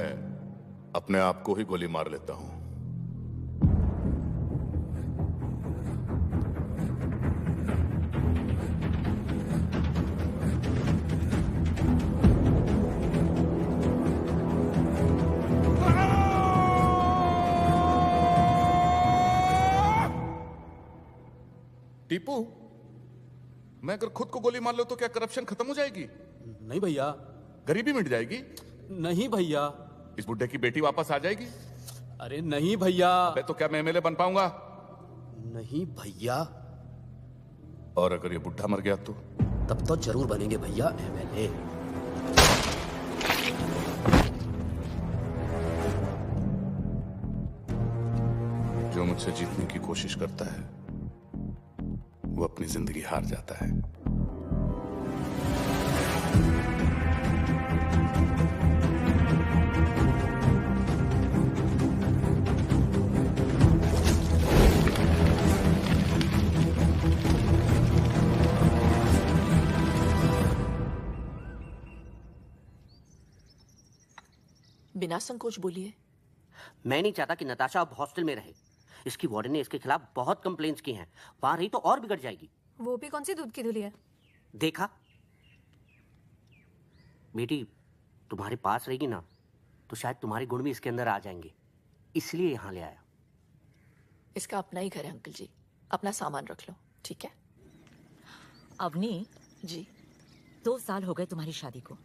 Speaker 13: अपने आप को ही गोली मार लेता हूं। टीपू, मैं अगर खुद को गोली मार लूं तो क्या करप्शन खत्म हो जाएगी?
Speaker 14: नहीं भैया।
Speaker 13: गरीबी मिट जाएगी?
Speaker 14: नहीं भैया।
Speaker 13: इस बुड्ढे की बेटी वापस आ जाएगी?
Speaker 14: अरे नहीं भैया।
Speaker 13: अबे तो क्या मैं एमएलए बन पाऊंगा?
Speaker 8: नहीं भैया।
Speaker 13: और अगर ये बुड्ढा मर गया तो?
Speaker 8: तब तो जरूर बनेंगे भैया एमएलए।
Speaker 13: जो मुझसे जीतने की कोशिश करता है वो अपनी जिंदगी हार जाता है।
Speaker 9: बिना संकोच बोलिए।
Speaker 16: मैं नहीं चाहता कि नताशा अब हॉस्टल में रहे। इसकी वार्डन ने इसके खिलाफ बहुत कंप्लेंट्स की हैं। वहां रही तो और बिगड़ जाएगी।
Speaker 11: वो भी कौन सी दूध की धुली है?
Speaker 16: देखा बेटी, तुम्हारे पास रहेगी ना तो शायद तुम्हारे गुण भी इसके अंदर आ जाएंगे, इसलिए यहां ले आया।
Speaker 9: इसका अपना ही घर है अंकल जी, अपना सामान रख लो, ठीक है?
Speaker 4: अवनी
Speaker 9: जी।
Speaker 4: 2 साल हो गए तुम्हारी शादी को,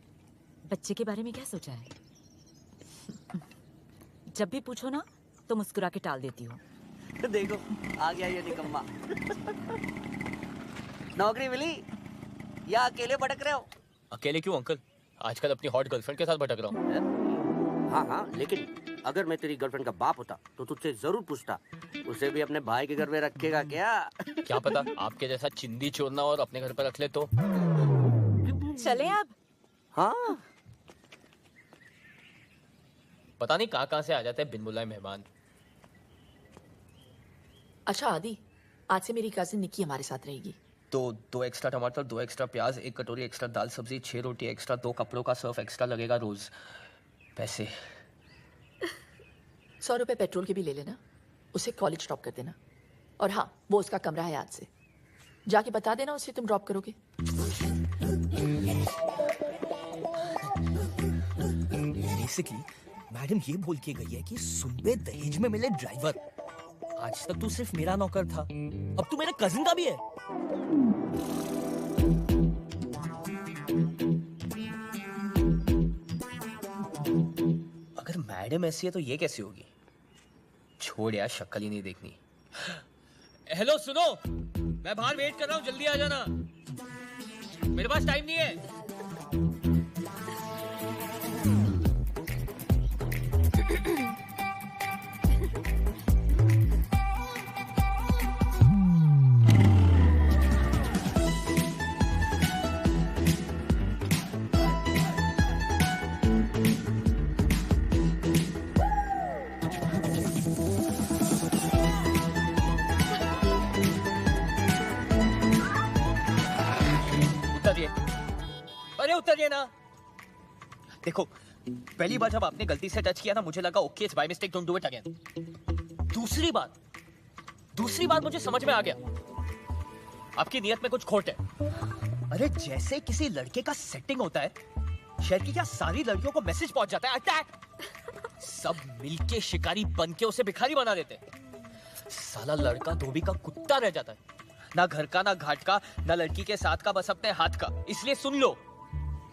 Speaker 4: बच्चे के बारे में क्या सोचा है? जब भी पूछो ना तो मुस्कुरा के टाल देती हो।
Speaker 16: देखो आ गया ये निकम्मा। नौकरी मिली या अकेले भटक रहे हो?
Speaker 2: अकेले क्यों अंकल, आजकल अपनी हॉट गर्लफ्रेंड के साथ भटक रहा हूँ।
Speaker 16: हाँ हाँ, लेकिन अगर मैं तेरी गर्लफ्रेंड का बाप होता तो तुझसे जरूर पूछता, उसे भी अपने भाई के घर में रखेगा क्या?
Speaker 2: क्या पता आपके जैसा चिंदी चोरना और अपने घर पर रख ले तो।
Speaker 9: चले आप?
Speaker 16: हाँ,
Speaker 2: पता नहीं कहाँ से आ जाते हैं बिन बुलाए मेहमान।
Speaker 9: अच्छा आदि, आज से मेरी कजिन निक्की हमारे साथ रहेगी।
Speaker 8: तो 2 एक्स्ट्रा टमाटर, 2 एक्स्ट्रा प्याज, 1 कटोरी एक्स्ट्रा दाल सब्जी, 6 रोटी एक्स्ट्रा, 2 कपड़ों का सर्फ एक्स्ट्रा लगेगा रोज। पैसे
Speaker 9: 100 रुपए पेट्रोल के भी ले लेना, उसे कॉलेज ड्रॉप कर देना। और हाँ, वो उसका कमरा है आज से, जाके बता देना उसे तुम ड्रॉप करोगे।
Speaker 8: बेसिकली मैडम ये बोल के गई है कि सुनबे दहेज में मिले ड्राइवर। आज तक तू सिर्फ मेरा नौकर था, अब तू मेरे कजिन का भी है। अगर मैडम ऐसी है तो ये कैसी होगी? छोड़ यार, शक्ल ही नहीं देखनी।
Speaker 2: हेलो सुनो, मैं बाहर वेट कर रहा हूँ, जल्दी आ जाना, मेरे पास टाइम नहीं है। उतरिए ना।
Speaker 8: देखो, पहली बार जब आपने गलती से टच किया ना, मुझे लगा okay it's by mistake, don't do it again. दूसरी बार मुझे समझ में आ गया आपकी नियत में कुछ खोट है। अरे जैसे किसी लड़के का सेटिंग होता है, शहर की क्या सारी लड़कियों को मैसेज पहुंच जाता है अटैक। सब मिलके शिकारी बन के उसे भिखारी बना देते। साला लड़का धोबी का कुत्ता रह जाता है, ना घर का, ना घाट का, ना लड़की के साथ का, बस अपने हाथ का। इसलिए सुन लो,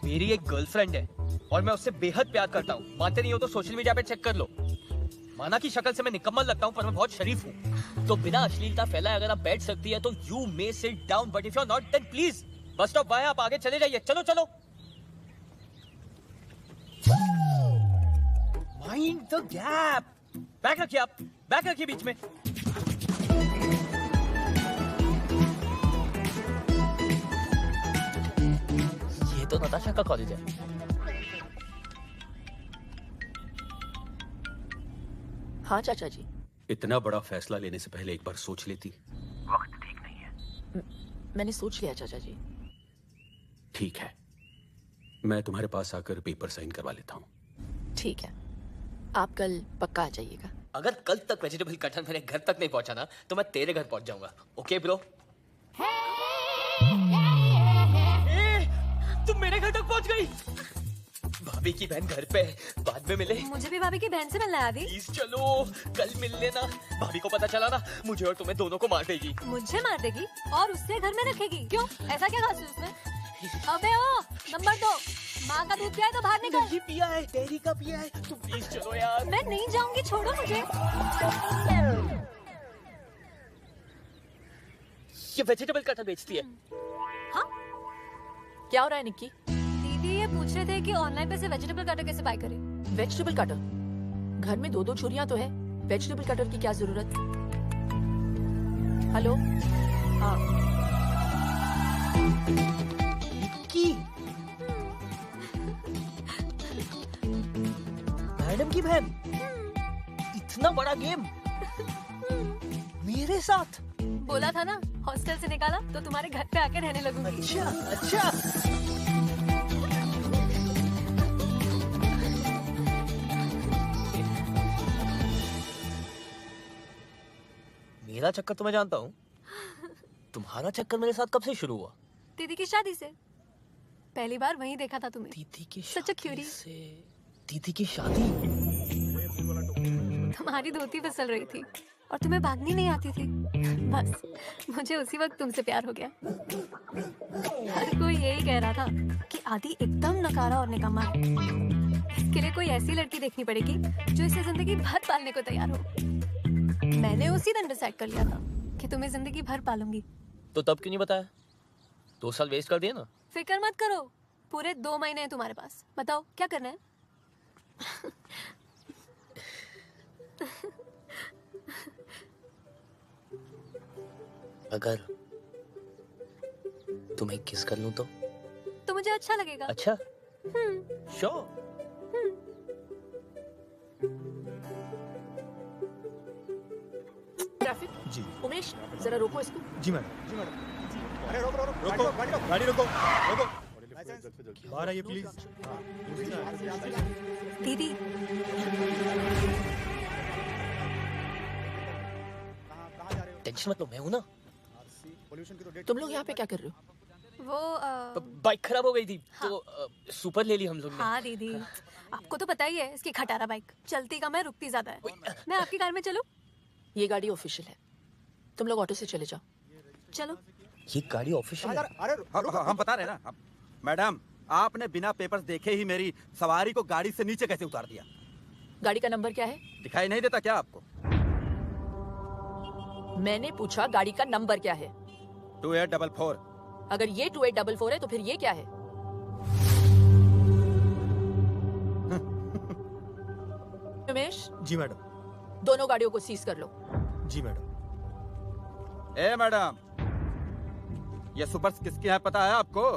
Speaker 8: मेरी एक गर्लफ्रेंड है और मैं उससे बेहद प्यार करता हूँ। मानते नहीं हो तो सोशल मीडिया पे चेक कर लो। माना कि शक्ल से मैं निकम्मल लगता हूँ, पर मैं बहुत शरीफ हूँ। तो बिना अश्लीलता फैलाए अगर आप बैठ सकती है तो you may sit down, but if you are not then please बस स्टॉप बाय, आप आगे चले जाइए। चलो चलो। Mind the gap. बैग रखिए, आप बैग रखिए बीच में। ये तो नताशा का कॉलेज है।
Speaker 9: हाँ चाचा जी।
Speaker 14: इतना बड़ा फैसला लेने से पहले एक बार सोच लेती।
Speaker 9: वक्त ठीक नहीं है। मैंने सोच लिया चाचा जी।
Speaker 14: ठीक है, मैं तुम्हारे पास आकर पेपर साइन करवा लेता हूँ।
Speaker 9: ठीक है, आप कल पक्का आ जाइएगा।
Speaker 2: अगर कल तक वेजिटेबल कटहल मेरे घर तक नहीं पहुंचा ना, तो मैं तेरे घर पहुंच जाऊंगा। Okay bro? तुम मेरे घर तक पहुंच गई। भाभी की बहन घर पे, बाद में मिले।
Speaker 11: मुझे भी भाभी की बहन से मिलना है आदि।
Speaker 2: प्लीज चलो, कल मिल लेना। भाभी को पता चला ना, मुझे और तुम्हें दोनों को मार देगी।
Speaker 11: मुझे मार देगी और उससे घर में रखेगी? क्यों, ऐसा क्या खास है उसमें? अबे ओ, नंबर 2, माँ का दूध पिया है तो बाहर निकल।
Speaker 2: नहीं पिया है, डेयरी का पिया है। तुम प्लीज चलो यार।
Speaker 11: मैं नहीं जाऊंगी, छोड़ो मुझे।
Speaker 2: ये वेजिटेबल कटर बेचती है।
Speaker 11: हाँ?
Speaker 9: क्या हो रहा है निक्की?
Speaker 11: दीदी ये पूछ रहे थे कि ऑनलाइन पे से वेजिटेबल कटर कैसे बाय करें।
Speaker 9: Vegetable cutter? घर में 2-2 छुरियां तो है, वेजिटेबल कटर की क्या जरूरत? हेलो? हाँ
Speaker 8: निक्की, मैडम की बहन, इतना बड़ा गेम मेरे साथ।
Speaker 11: बोला था ना, हॉस्टल से निकाला तो तुम्हारे घर पे आके रहने लगूंगी।
Speaker 8: अच्छा अच्छा। मेरा चक्कर तो मैं जानता हूँ, तुम्हारा चक्कर मेरे साथ कब से शुरू हुआ?
Speaker 11: दीदी की शादी से। पहली बार वहीं देखा था तुम्हें।
Speaker 8: दीदी की
Speaker 11: सच अ क्यूरी।
Speaker 8: दीदी की शादी?
Speaker 11: तुम्हारी धोती फिसल रही थी और तुम्हें भागनी नहीं आती थी। बस मुझे उसी वक्त तुमसे प्यार हो गया। हर कोई यही कह रहा था कि आदि एकदम नकारा और निकम्मा है। इसके लिए कोई ऐसी लड़की देखनी पड़ेगी जो इसे जिंदगी भर पालने को तैयार हो। मैंने उसी दिन डिसाइड कर लिया था कि तुम्हें जिंदगी भर पालूंगी।
Speaker 2: तो तब क्यों नहीं बताया? 2 साल वेस्ट कर दिए ना।
Speaker 11: फिक्र मत करो, पूरे 2 महीने हैं तुम्हारे पास, बताओ क्या करना है?
Speaker 8: अगर तुम्हें किस कर लूं तो
Speaker 11: मुझे अच्छा लगेगा।
Speaker 8: अच्छा, श्योर।
Speaker 9: ट्रैफिक
Speaker 1: जी।
Speaker 9: उमेश जरा रोको इसको।
Speaker 1: जी मैडम। जी मैडम। अरे रोको रोको रोको गाड़ी रोको रोको। बाहर आइए प्लीज।
Speaker 11: दीदी
Speaker 2: टेंशन मत लो, मैं हूं ना।
Speaker 9: तुम लोग यहाँ पे क्या कर रहे हो?
Speaker 11: वो
Speaker 2: बाइक खराब हो गई थी तो सुपर ले ली हम लोग ने।
Speaker 11: हाँ दीदी, आपको तो पता ही है इसकी खटारा बाइक चलती कम है रुकती ज्यादा है। मैं आपकी कार में चलूं?
Speaker 9: ये गाड़ी ऑफिशियल है, तुम लोग ऑटो से चले जाओ।
Speaker 11: चलो।
Speaker 8: ये गाड़ी ऑफिशियल है?
Speaker 12: अरे हम बता रहे हैं ना मैडम, आपने बिना पेपर्स देखे ही मेरी सवारी को गाड़ी से नीचे कैसे उतार दिया?
Speaker 9: गाड़ी का नंबर क्या है?
Speaker 12: दिखाई नहीं देता क्या आपको?
Speaker 9: मैंने पूछा गाड़ी का नंबर क्या है?
Speaker 12: 2844।
Speaker 9: अगर ये 2844 है तो फिर ये क्या है? उमेश।
Speaker 1: जी मैडम।
Speaker 9: दोनों गाड़ियों को सीज कर लो।
Speaker 1: जी मैडम।
Speaker 12: ए मैडम, ये सुपर्स किसके हैं पता है आपको?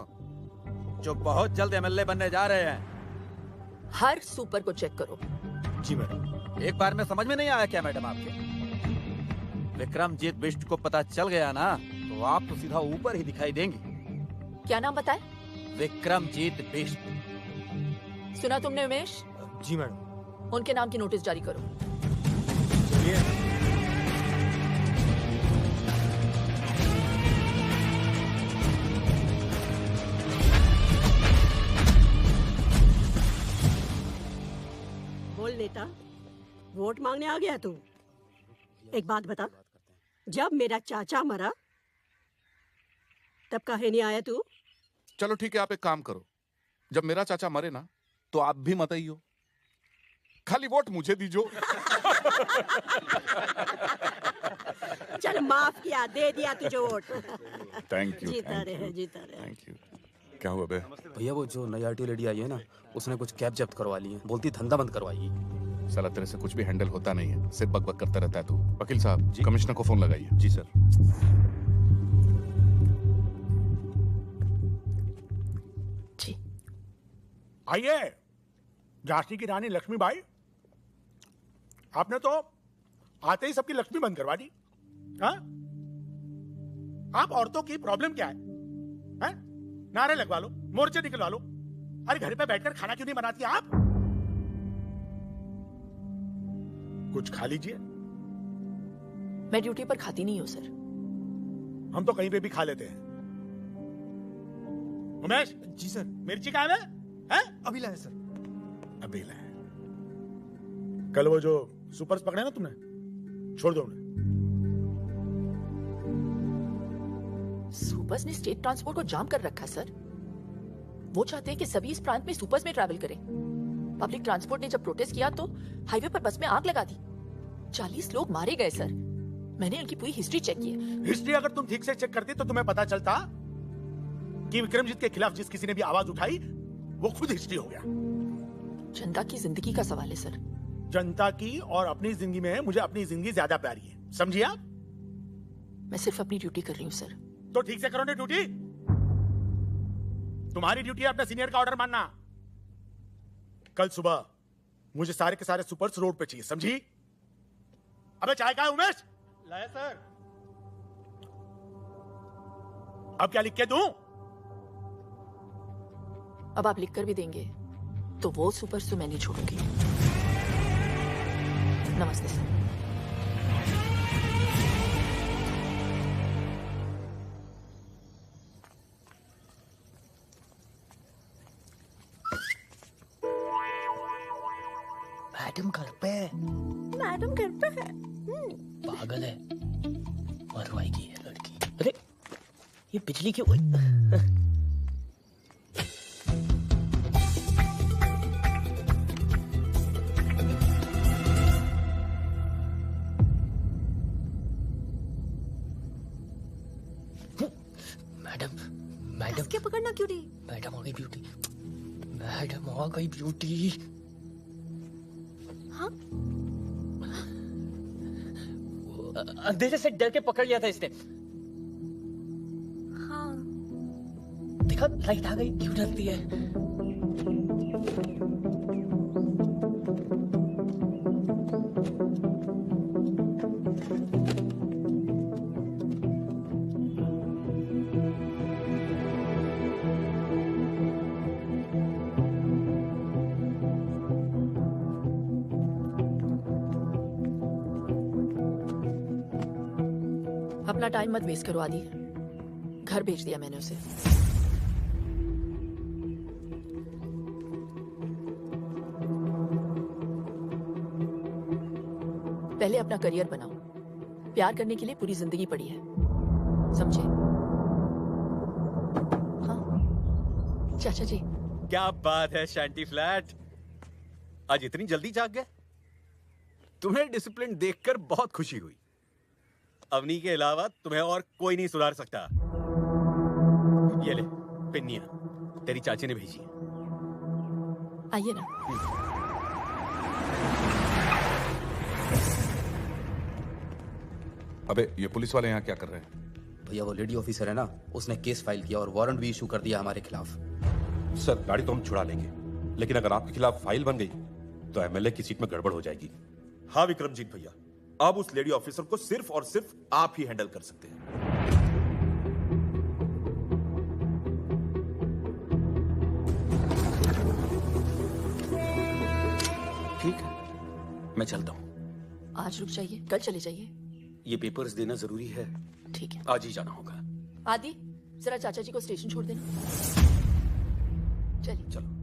Speaker 12: जो बहुत जल्द एमएलए बनने जा रहे हैं।
Speaker 9: हर सुपर को चेक करो।
Speaker 1: जी मैडम।
Speaker 12: एक बार में समझ में नहीं आया क्या मैडम आपके? विक्रमजीत बिष्ट को पता चल गया ना तो आप तो सीधा ऊपर ही दिखाई देंगे।
Speaker 9: क्या नाम बताए?
Speaker 12: विक्रमजीत बिष्ट।
Speaker 9: सुना तुमने उमेश?
Speaker 1: जी मैडम।
Speaker 9: उनके नाम की नोटिस जारी करो।
Speaker 17: बोल नेता, वोट मांगने आ गया तू? एक बात बता, जब मेरा चाचा मरा तब काहे नहीं आया तू?
Speaker 13: चलो ठीक है, आप एक काम करो, जब मेरा चाचा मरे ना तो आप भी मत आइयो, खाली वोट मुझे दीजो।
Speaker 17: चल माफ किया, दे दिया तुझे वोट।
Speaker 13: Thank you.
Speaker 17: जीता रहे, जीता रहे।
Speaker 13: Thank you. क्या हुआ बे?
Speaker 18: भैया वो जो नई आरटी लेडी आई है ना, उसने कुछ कैब जब्त करवा ली है, बोलती धंधा बंद करवाएगी।
Speaker 13: साला तेरे से कुछ भी हैंडल होता नहीं है, सिर्फ बकबक करता रहता है तू। वकील साहब, कमिश्नर को फोन लगाइए।
Speaker 12: जी सर।
Speaker 9: जी।
Speaker 3: आइए, झांसी की रानी लक्ष्मीबाई, आपने तो आते ही सबकी लक्ष्मी बंद करवा दी। हाँ? आप औरतों की प्रॉब्लम क्या है? हैं? नारे लगवा लो, मोर्चे निकलवा लो। अरे घर पे बैठकर खाना क्यों नहीं बनाती आप? कुछ खा लीजिए।
Speaker 9: मैं ड्यूटी पर खाती नहीं हूँ सर।
Speaker 3: हम तो कहीं पे भी खा लेते हैं। उमेश।
Speaker 1: जी सर।
Speaker 3: मिर्ची कहाँ है? हैं?
Speaker 1: अभी लाए सर।
Speaker 3: अभी लाए। कल वो जो सुपर्स पकड़े ना तुमने, छोड़ दो उन्हें।
Speaker 9: सुपर्स ने स्टेट ट्रांसपोर्ट को जाम कर रखा है सर। वो चाहते हैं कि सभी इस प्रांत में सुपर्स में ट्रैवल करें। पब्लिक ट्रांसपोर्ट ने जब प्रोटेस्ट किया तो हाईवे पर बस में आग लगा दी। 40 लोग मारे गए सर। मैंने उनकी पूरी हिस्ट्री चेक की है।
Speaker 3: हिस्ट्री अगर तुम ठीक से चेक करती तो तुम्हें पता चलता कि विक्रमजीत के खिलाफ जिस किसी ने भी आवाज उठाई वो खुद हिस्ट्री हो गया।
Speaker 9: जनता की जिंदगी का सवाल है सर।
Speaker 3: जनता की और अपनी जिंदगी में मुझे अपनी जिंदगी ज्यादा प्यारी है, समझिए आप?
Speaker 9: मैं सिर्फ अपनी ड्यूटी कर रही हूँ सर।
Speaker 3: तो ठीक से करो ना ड्यूटी। तुम्हारी ड्यूटी है अपने सीनियर का ऑर्डर मानना। कल सुबह मुझे सारे के सारे सुपर्स रोड पे चाहिए, समझी? अबे चाय का है उमेश?
Speaker 1: लाया सर।
Speaker 3: अब क्या लिख के दूं?
Speaker 9: अब आप लिख कर भी देंगे तो वो सुपर्स तो मैं नहीं छोड़ूंगी। नमस्ते सर।
Speaker 8: मैडम घर पे है।
Speaker 17: मैडम घर पे है।
Speaker 2: पागल है, मरवाएगी ये लड़की। अरे ये बिजली क्यों? मैडम, मैडम
Speaker 11: क्या पकड़ना क्यों नहीं?
Speaker 2: मैडम हो गई ड्यूटी। मैडम आ गई ब्यूटी।
Speaker 11: हाँ?
Speaker 2: अंधेरे से डर के पकड़ लिया था इसने।
Speaker 11: हाँ।
Speaker 2: देखा लाइट आ गई, क्यों डरती है?
Speaker 9: अपना टाइम मत वेस्ट करो आदि। घर भेज दिया मैंने उसे। पहले अपना करियर बनाओ। प्यार करने के लिए पूरी जिंदगी पड़ी है, समझे? हाँ चाचा जी।
Speaker 1: क्या बात है शांति फ्लैट, आज इतनी जल्दी जाग गए?
Speaker 12: तुम्हें डिसिप्लिन देखकर बहुत खुशी हुई।
Speaker 1: अवनी के अलावा तुम्हें और कोई नहीं सुधार सकता। ये ले पिन्निया, तेरी चाची ने भेजी है।
Speaker 9: आइए ना।
Speaker 13: अबे ये पुलिस वाले यहाँ क्या कर रहे हैं?
Speaker 18: भैया वो लेडी ऑफिसर है ना, उसने केस फाइल किया और वारंट भी इशू कर दिया हमारे खिलाफ।
Speaker 19: सर गाड़ी तो हम छुड़ा लेंगे, लेकिन अगर आपके खिलाफ फाइल बन गई तो एमएलए की सीट में गड़बड़ हो जाएगी।
Speaker 1: हाँ विक्रमजीत भैया, अब उस लेडी ऑफिसर को सिर्फ और सिर्फ आप ही हैंडल कर सकते हैं।
Speaker 14: ठीक है, मैं चलता हूँ।
Speaker 9: आज रुक जाइए, कल चले जाइए।
Speaker 14: ये पेपर्स देना जरूरी है।
Speaker 9: ठीक है,
Speaker 14: आज ही जाना होगा।
Speaker 9: आदि जरा चाचा जी को स्टेशन छोड़ देना। चलिए
Speaker 14: चलो।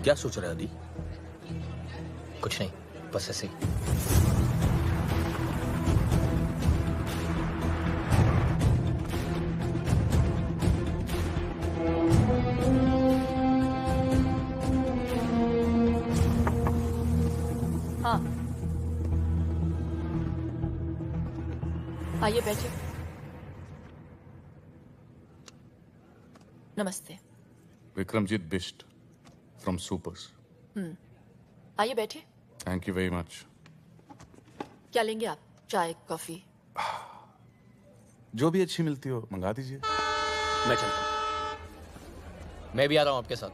Speaker 14: क्या सोच रहे आदि?
Speaker 8: कुछ नहीं, बस ऐसे ही।
Speaker 9: हाँ आइए बैठिए। नमस्ते।
Speaker 13: Vikramjit Bisht from supers.
Speaker 9: आइए बैठिए।
Speaker 13: Thank you very much.
Speaker 9: क्या लेंगे आप? चाय, कॉफी?
Speaker 13: जो भी अच्छी मिलती हो मंगा दीजिए।
Speaker 14: मैं चलता हूँ।
Speaker 8: मैं भी आ रहा हूँ आपके साथ।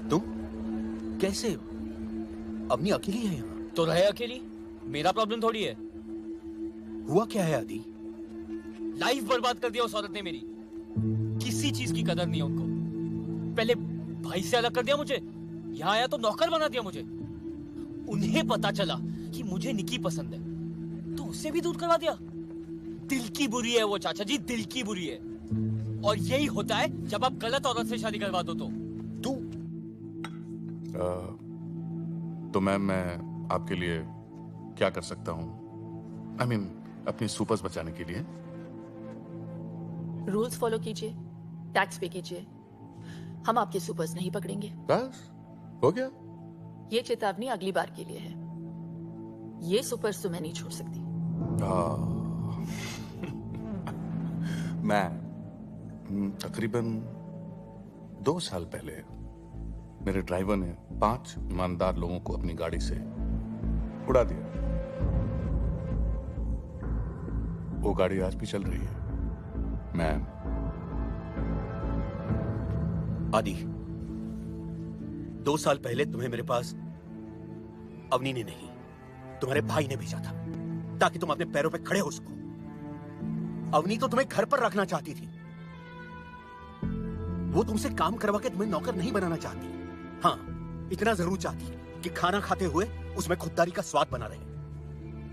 Speaker 14: तुम कैसे? अपनी अकेली है यहाँ?
Speaker 2: तो रहे अकेली, मेरा प्रॉब्लम थोड़ी है।
Speaker 14: हुआ क्या है आदि?
Speaker 2: लाइफ बर्बाद कर दिया उस औरत ने मेरी। किसी चीज की कदर नहीं है उनको। पहले भाई से अलग कर दिया मुझे, यहाँ आया तो नौकर बना दिया मुझे। उन्हें पता चला कि मुझे निकी पसंद है तो उससे भी दूर करवा दिया। दिल की बुरी है वो चाचा जी, दिल की बुरी है। और यही होता है जब आप गलत औरत से शादी करवा दो।
Speaker 13: तो मैम मैं आपके लिए क्या कर सकता हूँ? I mean, अपनी सुपर्स बचाने के लिए।
Speaker 9: रूल्स फॉलो कीजिए, टैक्स पे कीजिए। हम आपके सुपर्स नहीं पकड़ेंगे।
Speaker 13: बस हो गया।
Speaker 9: ये चेतावनी अगली बार के लिए है। ये सुपर्स तो मैं नहीं छोड़ सकती।
Speaker 13: मैं तकरीबन 2 साल पहले मेरे ड्राइवर ने 5 ईमानदार लोगों को अपनी गाड़ी से उड़ा दिया। वो गाड़ी आज भी चल रही है। मैं
Speaker 1: आदि, 2 साल पहले तुम्हें मेरे पास अवनी ने नहीं, तुम्हारे भाई ने भेजा था ताकि तुम अपने पैरों पे खड़े हो सको। अवनी तो तुम्हें घर पर रखना चाहती थी। वो तुमसे काम करवा के तुम्हें नौकर नहीं बनाना चाहती। हाँ, इतना जरूर चाहती कि खाना खाते हुए उसमें खुददारी का स्वाद बना रहे।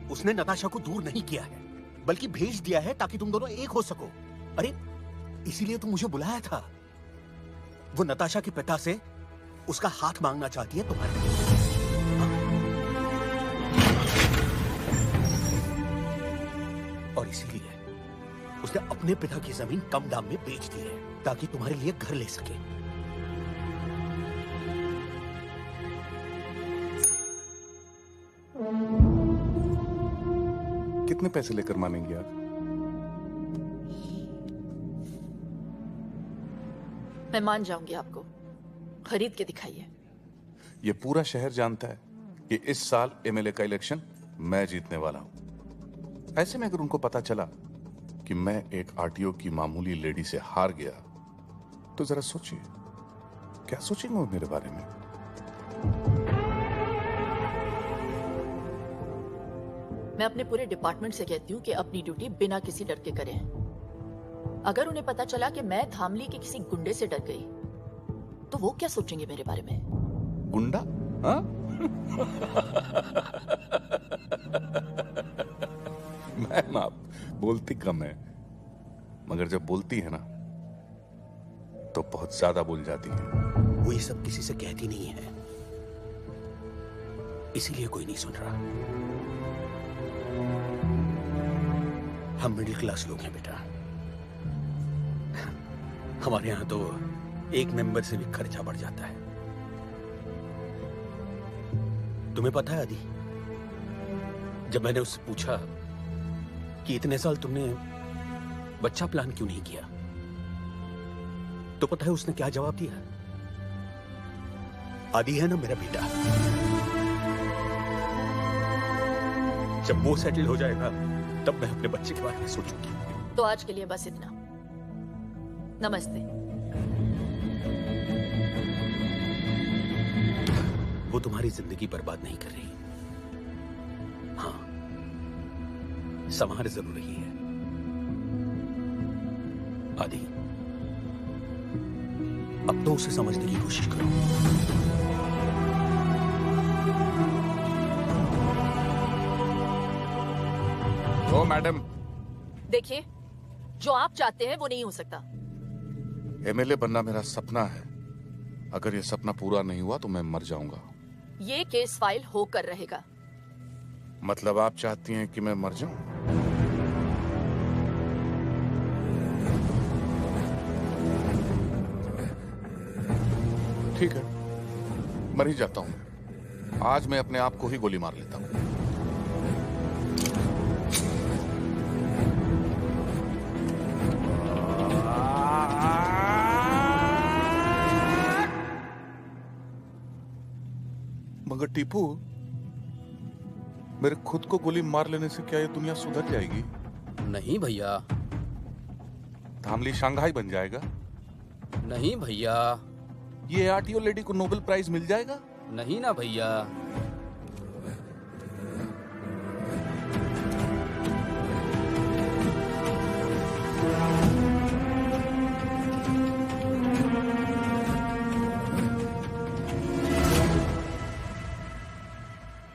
Speaker 1: उसने नताशा को दूर नहीं किया है, बल्कि भेज दिया है ताकि तुम दोनों एक हो सको। अरे इसीलिए तो मुझे बुलाया था। वो नताशा के पिता से उसका हाथ मांगना चाहती है तुम्हारे। और इसीलिए उसने अपने पिता की जमीन कम दाम में बेच दी है ताकि तुम्हारे लिए घर ले सके।
Speaker 13: कितने पैसे लेकर मानेंगे आप?
Speaker 9: मैं मान जाऊंगी आपको, खरीद के दिखाइए।
Speaker 13: ये पूरा शहर जानता है कि इस साल एमएलए का इलेक्शन मैं जीतने वाला हूं। ऐसे में अगर उनको पता चला कि मैं एक आरटीओ की मामूली लेडी से हार गया, तो जरा सोचिए क्या सोचेंगे वो मेरे बारे में।
Speaker 9: मैं अपने पूरे डिपार्टमेंट से कहती हूँ कि अपनी ड्यूटी बिना किसी डर के करें। अगर उन्हें पता चला कि मैं धामली के किसी गुंडे से डर गई, तो वो क्या सोचेंगे मेरे बारे में?
Speaker 13: गुंडा? हाँ? मैम आप बोलती कम है, मगर जब बोलती है ना तो बहुत ज्यादा बोल जाती है।
Speaker 1: वो ये सब किसी से कहती नहीं है, इसीलिए कोई नहीं सुन रहा। हम मिडिल क्लास लोग हैं बेटा। हमारे यहां तो एक मेंबर से भी खर्चा बढ़ जाता है। तुम्हें पता है आदि, जब मैंने उससे पूछा कि इतने साल तुमने बच्चा प्लान क्यों नहीं किया, तो पता है उसने क्या जवाब दिया? आदि है ना मेरा बेटा, जब वो सेटल हो जाएगा तब मैं अपने बच्चे के बारे में सोचूंगी।
Speaker 9: तो आज के लिए बस इतना। नमस्ते।
Speaker 1: वो तुम्हारी जिंदगी बर्बाद नहीं कर रही। हाँ, संभाल जरूर रही है। आदि, अब तो उसे समझने की कोशिश करो।
Speaker 13: ओ मैडम,
Speaker 9: देखिए, जो आप चाहते हैं वो नहीं हो सकता।
Speaker 13: एमएलए बनना मेरा सपना है। अगर ये सपना पूरा नहीं हुआ तो मैं मर जाऊंगा।
Speaker 9: ये केस फाइल होकर रहेगा।
Speaker 13: मतलब आप चाहती हैं कि मैं मर जाऊं? ठीक है, मर ही जाता हूं। आज मैं अपने आप को ही गोली मार लेता हूं। मगर टीपू, मेरे खुद को गोली मार लेने से क्या ये दुनिया सुधर जाएगी?
Speaker 18: नहीं भैया।
Speaker 13: धामली शंघाई बन जाएगा?
Speaker 18: नहीं भैया।
Speaker 13: ये आरटीओ लेडी को नोबेल प्राइज मिल जाएगा?
Speaker 18: नहीं ना भैया।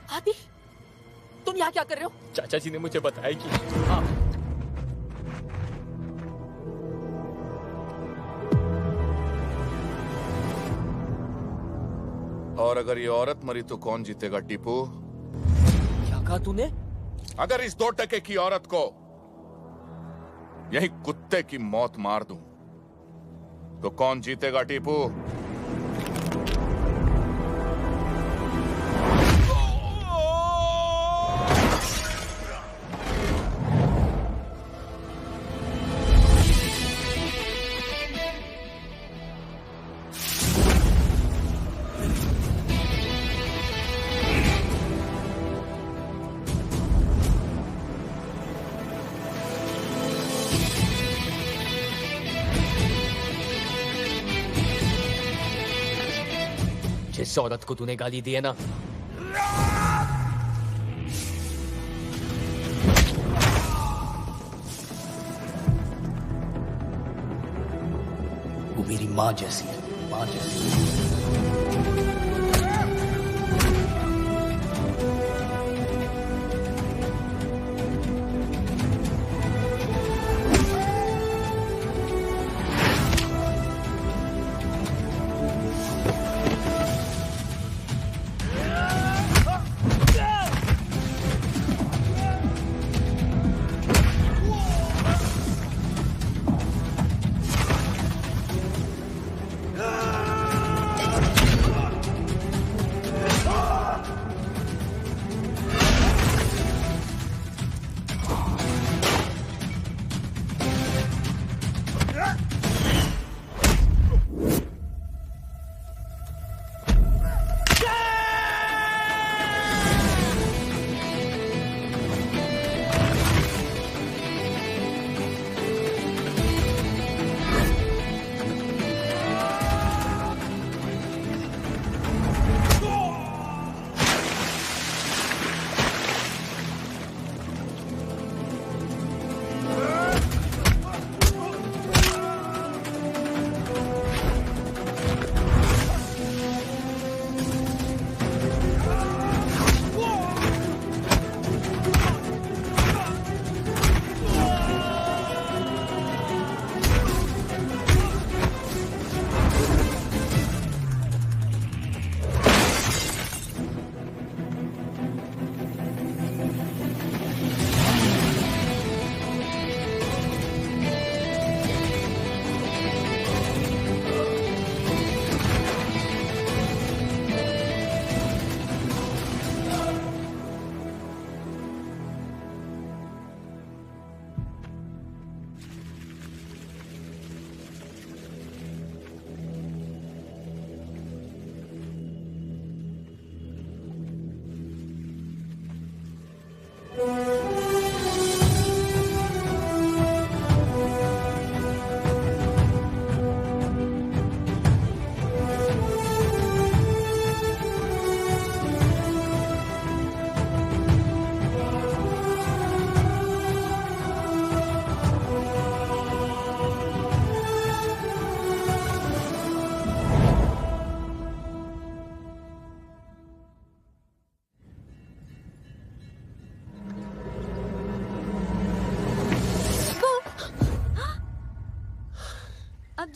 Speaker 9: आदि, तुम यहाँ क्या कर रहे हो?
Speaker 2: चाचा जी ने मुझे बताया कि हाँ।
Speaker 13: और अगर ये औरत मरी तो कौन जीतेगा टीपू?
Speaker 2: क्या कहा तूने?
Speaker 13: अगर इस 2 टके की औरत को यही कुत्ते की मौत मार दूं तो कौन जीतेगा टीपू?
Speaker 2: जिस औरत को तूने गाली दी है ना,
Speaker 8: वो मेरी माँ जैसी है, माँ जैसी।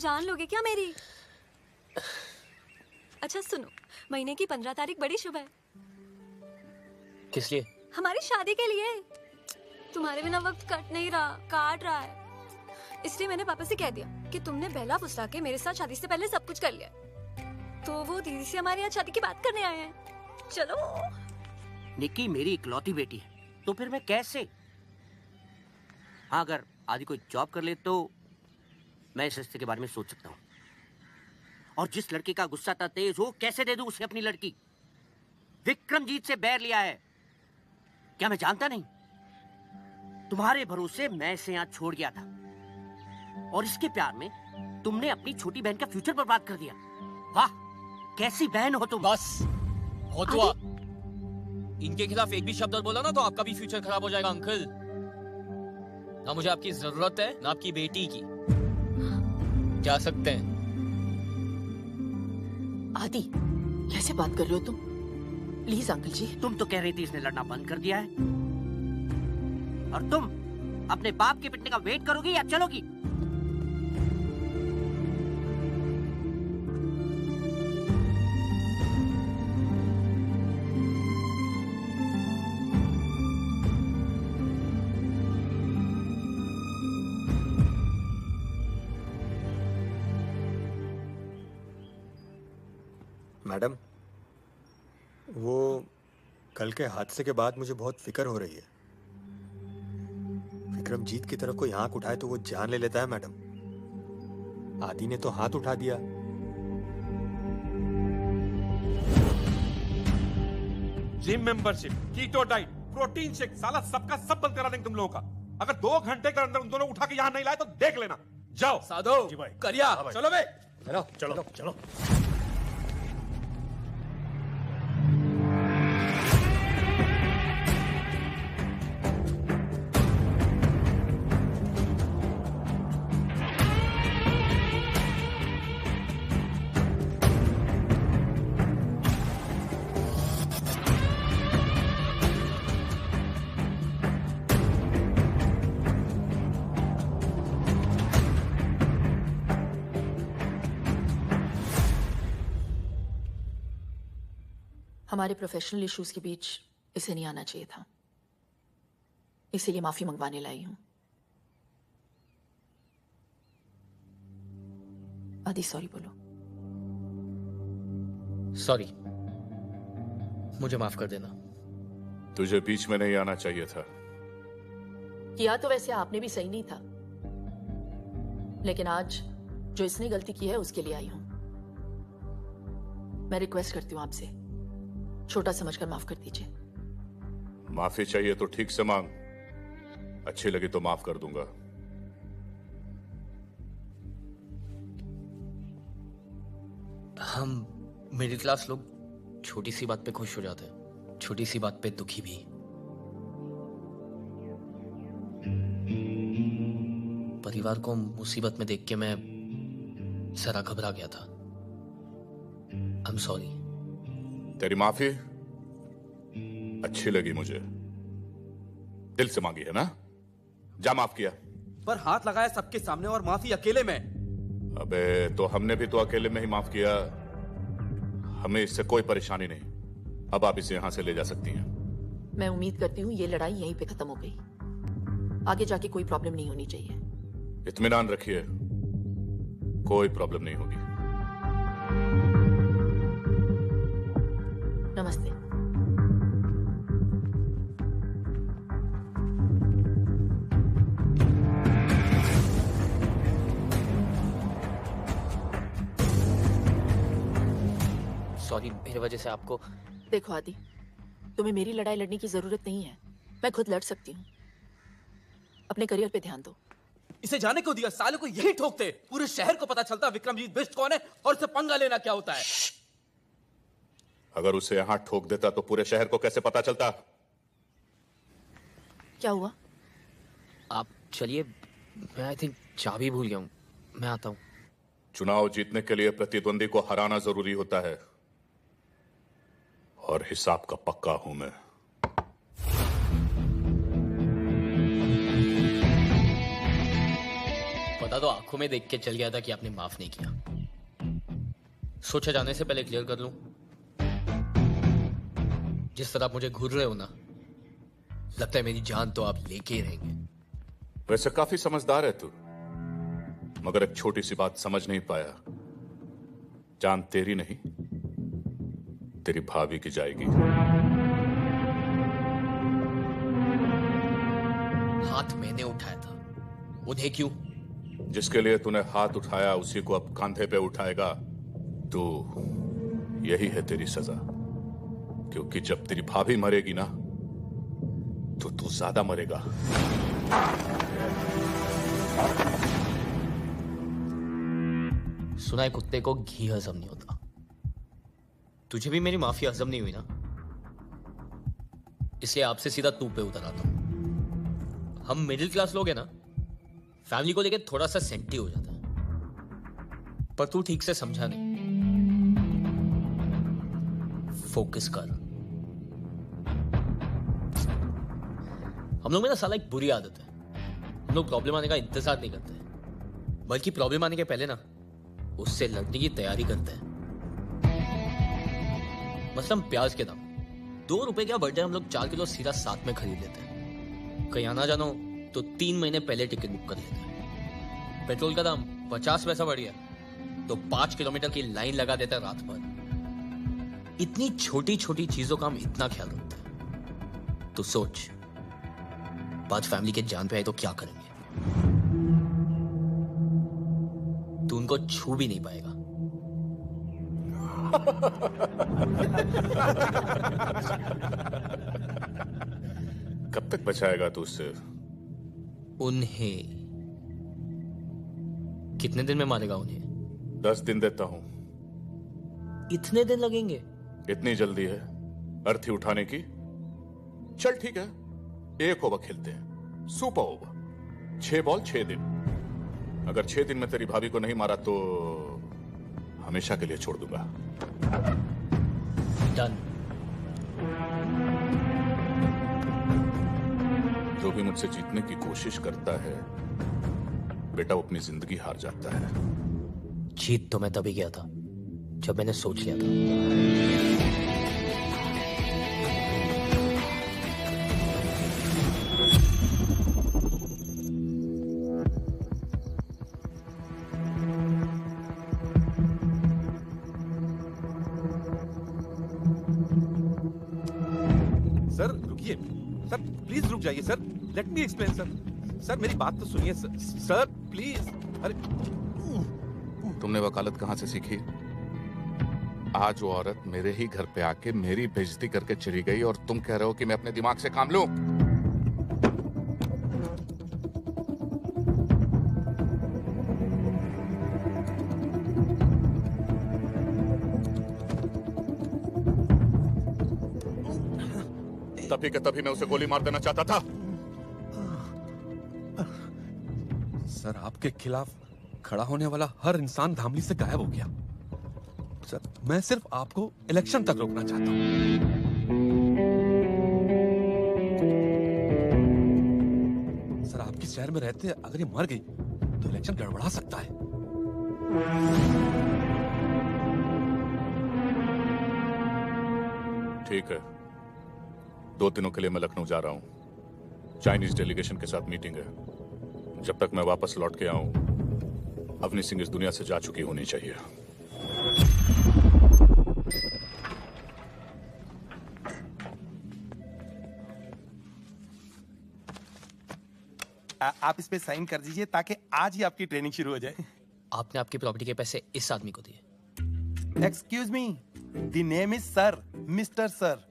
Speaker 11: जान लोगे क्या मेरी? अच्छा सुनो, महीने की 15 तारीख बड़ी शुभ है।
Speaker 2: किस लिए?
Speaker 11: हमारी शादी के लिए। तुम्हारे बिना वक्त काट रहा है। इसलिए मैंने पापा से कह दिया कि तुमने बहला फुसला के मेरे साथ शादी से पहले सब कुछ कर लिया। तो वो दीदी से हमारे यहाँ शादी की बात करने आए हैं। चलो।
Speaker 16: निक्की मेरी इकलौती बेटी है, तो फिर मैं कैसे? हाँ, अगर आदि कोई जॉब कर ले तो मैं इस रिश्ते के बारे में सोच सकता हूँ। और जिस लड़के का गुस्सा था तेज हो, कैसे दे दूं उसे अपनी लड़की? विक्रमजीत से बैर लिया है, क्या मैं जानता नहीं? तुम्हारे भरोसे मैं इसे यहाँ छोड़ गया था, और इसके प्यार में तुमने अपनी छोटी बहन का फ्यूचर बर्बाद कर दिया। वाह, कैसी बहन हो तुम।
Speaker 2: बस बहुत हुआ। इनके खिलाफ एक भी शब्द और बोला ना तो आपका भी फ्यूचर खराब हो जाएगा अंकल। ना मुझे आपकी जरूरत है ना आपकी बेटी की। जा सकते हैं।
Speaker 9: आदि, कैसे बात कर रहे हो तुम? प्लीज अंकल जी।
Speaker 16: तुम तो कह रही थी इसने लड़ना बंद कर दिया है, और तुम अपने बाप के पिटने का वेट करोगी या चलोगी?
Speaker 20: मैडम, वो कल के हादसे के बाद मुझे बहुत फिक्र हो रही है। विक्रमजीत की तरफ कोई आंख उठाए तो वो जान ले लेता है मैडम। आदि ने तो हाथ उठा दिया।
Speaker 19: Gym membership, keto diet, protein shake, साला सबका सब बंद करा देंगे तुम लोगों का। अगर 2 घंटे के अंदर उन दोनों उठा के यहाँ नहीं लाए तो देख लेना। जाओ
Speaker 18: साधो, करिया, चलो बे।
Speaker 3: चलो चलो चलो।
Speaker 9: हमारे प्रोफेशनल इश्यूज के बीच इसे नहीं आना चाहिए था, इसीलिए माफी मंगवाने लाई हूं। आदि सॉरी बोलो।
Speaker 2: सॉरी, मुझे माफ कर देना।
Speaker 13: तुझे बीच में नहीं आना चाहिए था।
Speaker 9: किया तो वैसे आपने भी सही नहीं था, लेकिन आज जो इसने गलती की है उसके लिए आई हूं। मैं रिक्वेस्ट करती हूं आपसे, छोटा समझकर माफ कर दीजिए।
Speaker 13: माफी चाहिए तो ठीक से मांग, अच्छी लगी तो माफ कर दूंगा।
Speaker 2: हम मिडिल क्लास लोग छोटी सी बात पे खुश हो जाते हैं, छोटी सी बात पे दुखी भी। परिवार को मुसीबत में देख के मैं जरा घबरा गया था। I am sorry.
Speaker 13: तेरी माफी अच्छी लगी मुझे, दिल से मांगी है ना? जा माफ किया।
Speaker 18: पर हाथ लगाया सबके सामने और माफी अकेले में।
Speaker 13: अबे तो हमने भी तो अकेले में ही माफ किया, हमें इससे कोई परेशानी नहीं। अब आप इसे यहां से ले जा सकती हैं।
Speaker 9: मैं उम्मीद करती हूँ ये लड़ाई यहीं पे खत्म हो गई, आगे जाके कोई प्रॉब्लम नहीं होनी चाहिए।
Speaker 13: इत्मीनान रखिए, कोई प्रॉब्लम नहीं होगी।
Speaker 9: नमस्ते।
Speaker 2: सॉरी, मेरी वजह से आपको।
Speaker 9: देखो आदि, तुम्हें मेरी लड़ाई लड़ने की जरूरत नहीं है, मैं खुद लड़ सकती हूँ। अपने करियर पे ध्यान दो।
Speaker 18: इसे जाने को दिया, साले को यही ठोकते। पूरे शहर को पता चलता विक्रमजीत बिष्ट कौन है और उसे पंगा लेना क्या होता है।
Speaker 13: अगर उसे यहां ठोक देता तो पूरे शहर को कैसे पता चलता?
Speaker 9: क्या हुआ?
Speaker 2: आप चलिए, मैं आई थिंक चाबी भूल गया हूँ, मैं आता हूँ।
Speaker 13: चुनाव जीतने के लिए प्रतिद्वंदी को हराना जरूरी होता है, और हिसाब का पक्का हूं मैं।
Speaker 2: पता तो आंखों में देख के चल गया था कि आपने माफ नहीं किया। सोचा जाने से पहले क्लियर कर लूं। जिस तरह आप मुझे घूर रहे हो ना, लगता है मेरी जान तो आप लेके ही रहेंगे।
Speaker 13: वैसे काफी समझदार है तू, मगर एक छोटी सी बात समझ नहीं पाया। जान तेरी नहीं, तेरी भाभी की जाएगी।
Speaker 2: हाथ मैंने उठाया था, उन्हें क्यों?
Speaker 13: जिसके लिए तूने हाथ उठाया उसी को अब कांधे पे उठाएगा तो यही है तेरी सजा। क्योंकि जब तेरी भाभी मरेगी ना तो तू ज्यादा मरेगा।
Speaker 2: सुना है कुत्ते को घी हजम नहीं होता। तुझे भी मेरी माफी हजम नहीं हुई ना, इसलिए आपसे सीधा तू पे उतर आता हूं। हम मिडिल क्लास लोग हैं ना, फैमिली को लेकर थोड़ा सा सेंटी हो जाता है, पर तू ठीक से समझा नहीं। फोकस कर। हम लोग में ना साला एक बुरी आदत है, हम लोग प्रॉब्लम आने का इंतजार नहीं करते, बल्कि प्रॉब्लम आने के पहले ना उससे लड़ने की तैयारी करते हैं। मसलन प्याज के दाम 2 रुपए का बर्थडे हम लोग 4 किलो सीधा साथ में खरीद लेते हैं। कहीं आना जानो तो 3 महीने पहले टिकट बुक कर लेते हैं। पेट्रोल का दाम 50 पैसा बढ़ गया तो 5 किलोमीटर की लाइन लगा देते हैं रात भर। इतनी छोटी छोटी चीजों का हम इतना ख्याल रखते हैं। तो सोच, बात फैमिली के जान पे आए तो क्या करेंगे? तू उनको छू भी नहीं पाएगा।
Speaker 13: कब तक बचाएगा तू उससे?
Speaker 2: उन्हें कितने दिन में मारेगा उन्हें?
Speaker 13: 10 दिन देता हूं।
Speaker 2: इतने दिन लगेंगे?
Speaker 13: इतनी जल्दी है अर्थी उठाने की? चल ठीक है, 1 ओवर खेलते हैं, सुपर ओवर। 6 बॉल 6 दिन। अगर 6 दिन में तेरी भाभी को नहीं मारा तो हमेशा के लिए छोड़ दूंगा।
Speaker 2: डन।
Speaker 13: जो भी मुझसे जीतने की कोशिश करता है बेटा, वो अपनी जिंदगी हार जाता है।
Speaker 2: जीत तो मैं तभी गया था जब मैंने सोच लिया था।
Speaker 19: सर रुकिए, सर प्लीज रुक जाइए sir, let me explain sir. Sir मेरी बात तो सुनिए सर, सर प्लीज। अरे
Speaker 13: तुमने वकालत कहां से सीखी? आज वो औरत मेरे ही घर पे आके मेरी बेइज्जती करके चली गई और तुम कह रहे हो कि मैं अपने दिमाग से काम लूं? तभी के तभी मैं उसे गोली मार देना चाहता था।
Speaker 19: सर आपके खिलाफ खड़ा होने वाला हर इंसान धामली से गायब हो गया। सर मैं सिर्फ आपको इलेक्शन तक रोकना चाहता हूं। सर आपके शहर में रहते अगर ये मर गई तो इलेक्शन गड़बड़ा सकता है।
Speaker 13: ठीक है, 2 दिनों के लिए मैं लखनऊ जा रहा हूं। चाइनीज डेलीगेशन के साथ मीटिंग है। जब तक मैं वापस लौट के आऊं, अवनी सिंह इस दुनिया से जा चुकी होनी चाहिए।
Speaker 21: आप इस पे साइन कर दीजिए ताकि आज ही आपकी ट्रेनिंग शुरू हो जाए।
Speaker 2: आपने आपकी प्रॉपर्टी के पैसे इस आदमी को दिए?
Speaker 21: Excuse me, the name is sir, mister sir.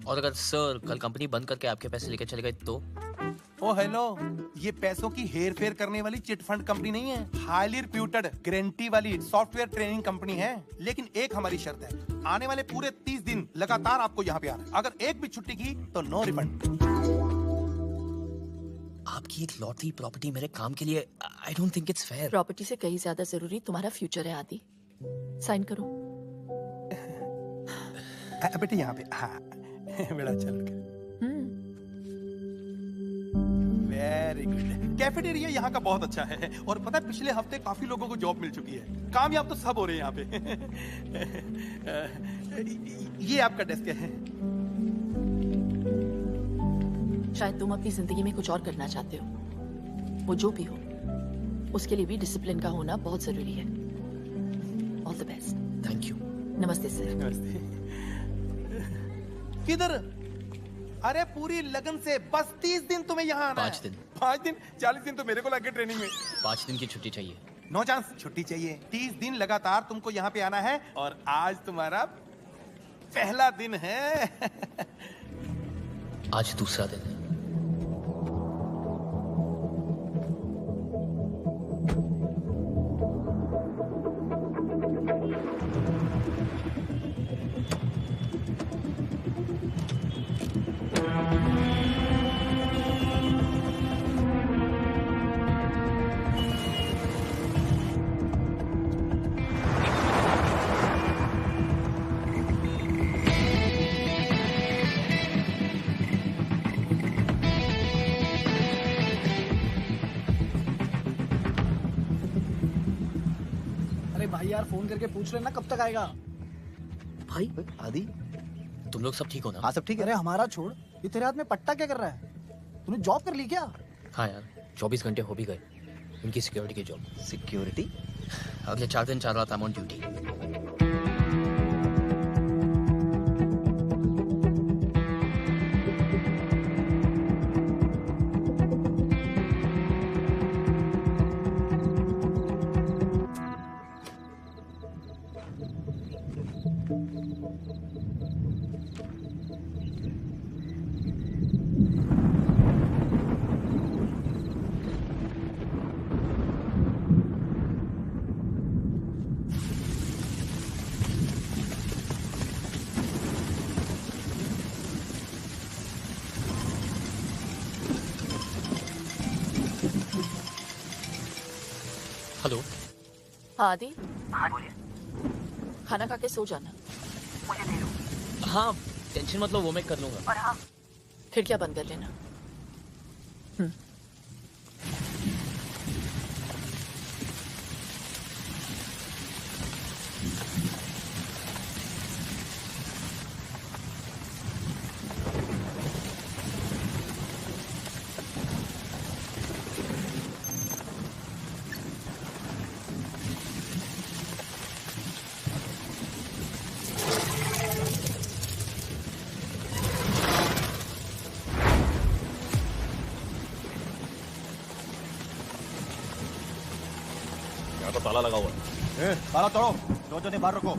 Speaker 2: और अगर सर कल कंपनी बंद करके आपके पैसे लेकर चले गए तो?
Speaker 21: ओ हेलो, ये पैसों की हेर फेर करने वाली चिट फंड कंपनी नहीं है, हाईली रिप्यूटेड गारंटी वाली सॉफ्टवेयर ट्रेनिंग कंपनी है। लेकिन एक हमारी शर्त है, आने वाले पूरे 30 दिन लगातार आपको यहाँ पे आना है। अगर एक भी छुट्टी की तो नो रिफंड।
Speaker 2: आपकी एक लौटी प्रॉपर्टी मेरे काम के लिए, I don't think it's fair.
Speaker 9: Property से कहीं ज्यादा जरूरी तुम्हारा फ्यूचर है आदि। साइन करो।
Speaker 21: बेटे यहाँ पे, हाँ बड़ा चल। Very good. कैफेटेरिया यहाँ का बहुत अच्छा है और पता है पिछले हफ्ते काफी लोगों को जॉब मिल चुकी है। कामयाब तो सब हो रहे हैं यहाँ पे। ये आपका डेस्क है।
Speaker 9: शायद तुम अपनी जिंदगी में कुछ और करना चाहते हो, वो जो भी हो, उसके लिए भी डिसिप्लिन का होना बहुत जरूरी है। All the best.
Speaker 8: Thank you.
Speaker 9: नमस्ते सर।
Speaker 21: नमस्ते। किधर? अरे पूरी लगन से बस 30 दिन तुम्हें यहाँ आना
Speaker 8: 5 दिन।
Speaker 21: 5 दिन? 40 दिन तो मेरे को लगे ट्रेनिंग में।
Speaker 8: 5 दिन की छुट्टी चाहिए।
Speaker 21: नो चांस, छुट्टी चाहिए। 30 दिन लगातार तुमको यहाँ पे आना है और आज तुम्हारा पहला दिन है।
Speaker 8: आज दूसरा दिन है।
Speaker 10: भाई यार फोन करके पूछ लेना कब तक आएगा।
Speaker 8: भाई आदि, तुम लोग सब ठीक हो ना?
Speaker 10: हाँ सब ठीक है। अरे हमारा छोड़, ये तेरे हाथ में पट्टा क्या कर रहा है? तूने जॉब कर ली क्या?
Speaker 8: हाँ यार, 24 घंटे हो भी गए। उनकी सिक्योरिटी की जॉब। सिक्योरिटी? अगले 4 दिन 4 रात I'm on ड्यूटी। हेलो।
Speaker 9: हाँ आदि। हाँ बोलिए। खाना खा के सो जाना।
Speaker 2: मुझे दे दो। हाँ टेंशन मत लो, वो मैं कर लूंगा।
Speaker 9: और हाँ खिड़कियां बंद कर लेना।
Speaker 1: तो ताला लगा हुआ है। ताला तोड़ो, दो जने बाहर रखो।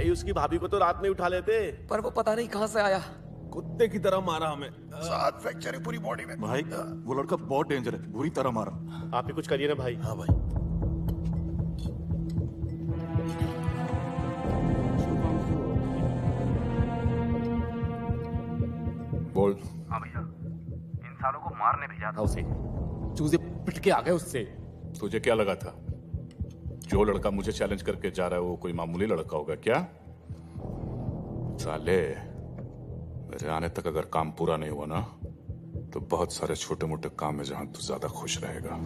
Speaker 7: भाई उसकी भाभी को तो रात में उठा लेते।
Speaker 19: पर वो पता नहीं कहां से आया,
Speaker 7: कुत्ते की तरह मारा हमें।
Speaker 5: 7 फ्रैक्चर है पूरी बॉडी में।
Speaker 22: भाई वो लड़का बहुत डेंजर है, बुरी तरह मारा।
Speaker 7: आप ही कुछ करिए ना भाई।
Speaker 22: हाँ भाई।
Speaker 13: बोल।
Speaker 23: हाँ भैया, इन सालों को मारने भेजा था उसे।
Speaker 19: चूजे पिट के आ गए उससे।
Speaker 13: तुझे क्या लगा था जो लड़का मुझे चैलेंज करके जा रहा है वो कोई मामूली लड़का होगा क्या? साले, मेरे आने तक अगर काम पूरा नहीं हुआ ना तो बहुत सारे छोटे मोटे काम है जहां तू ज्यादा खुश रहेगा।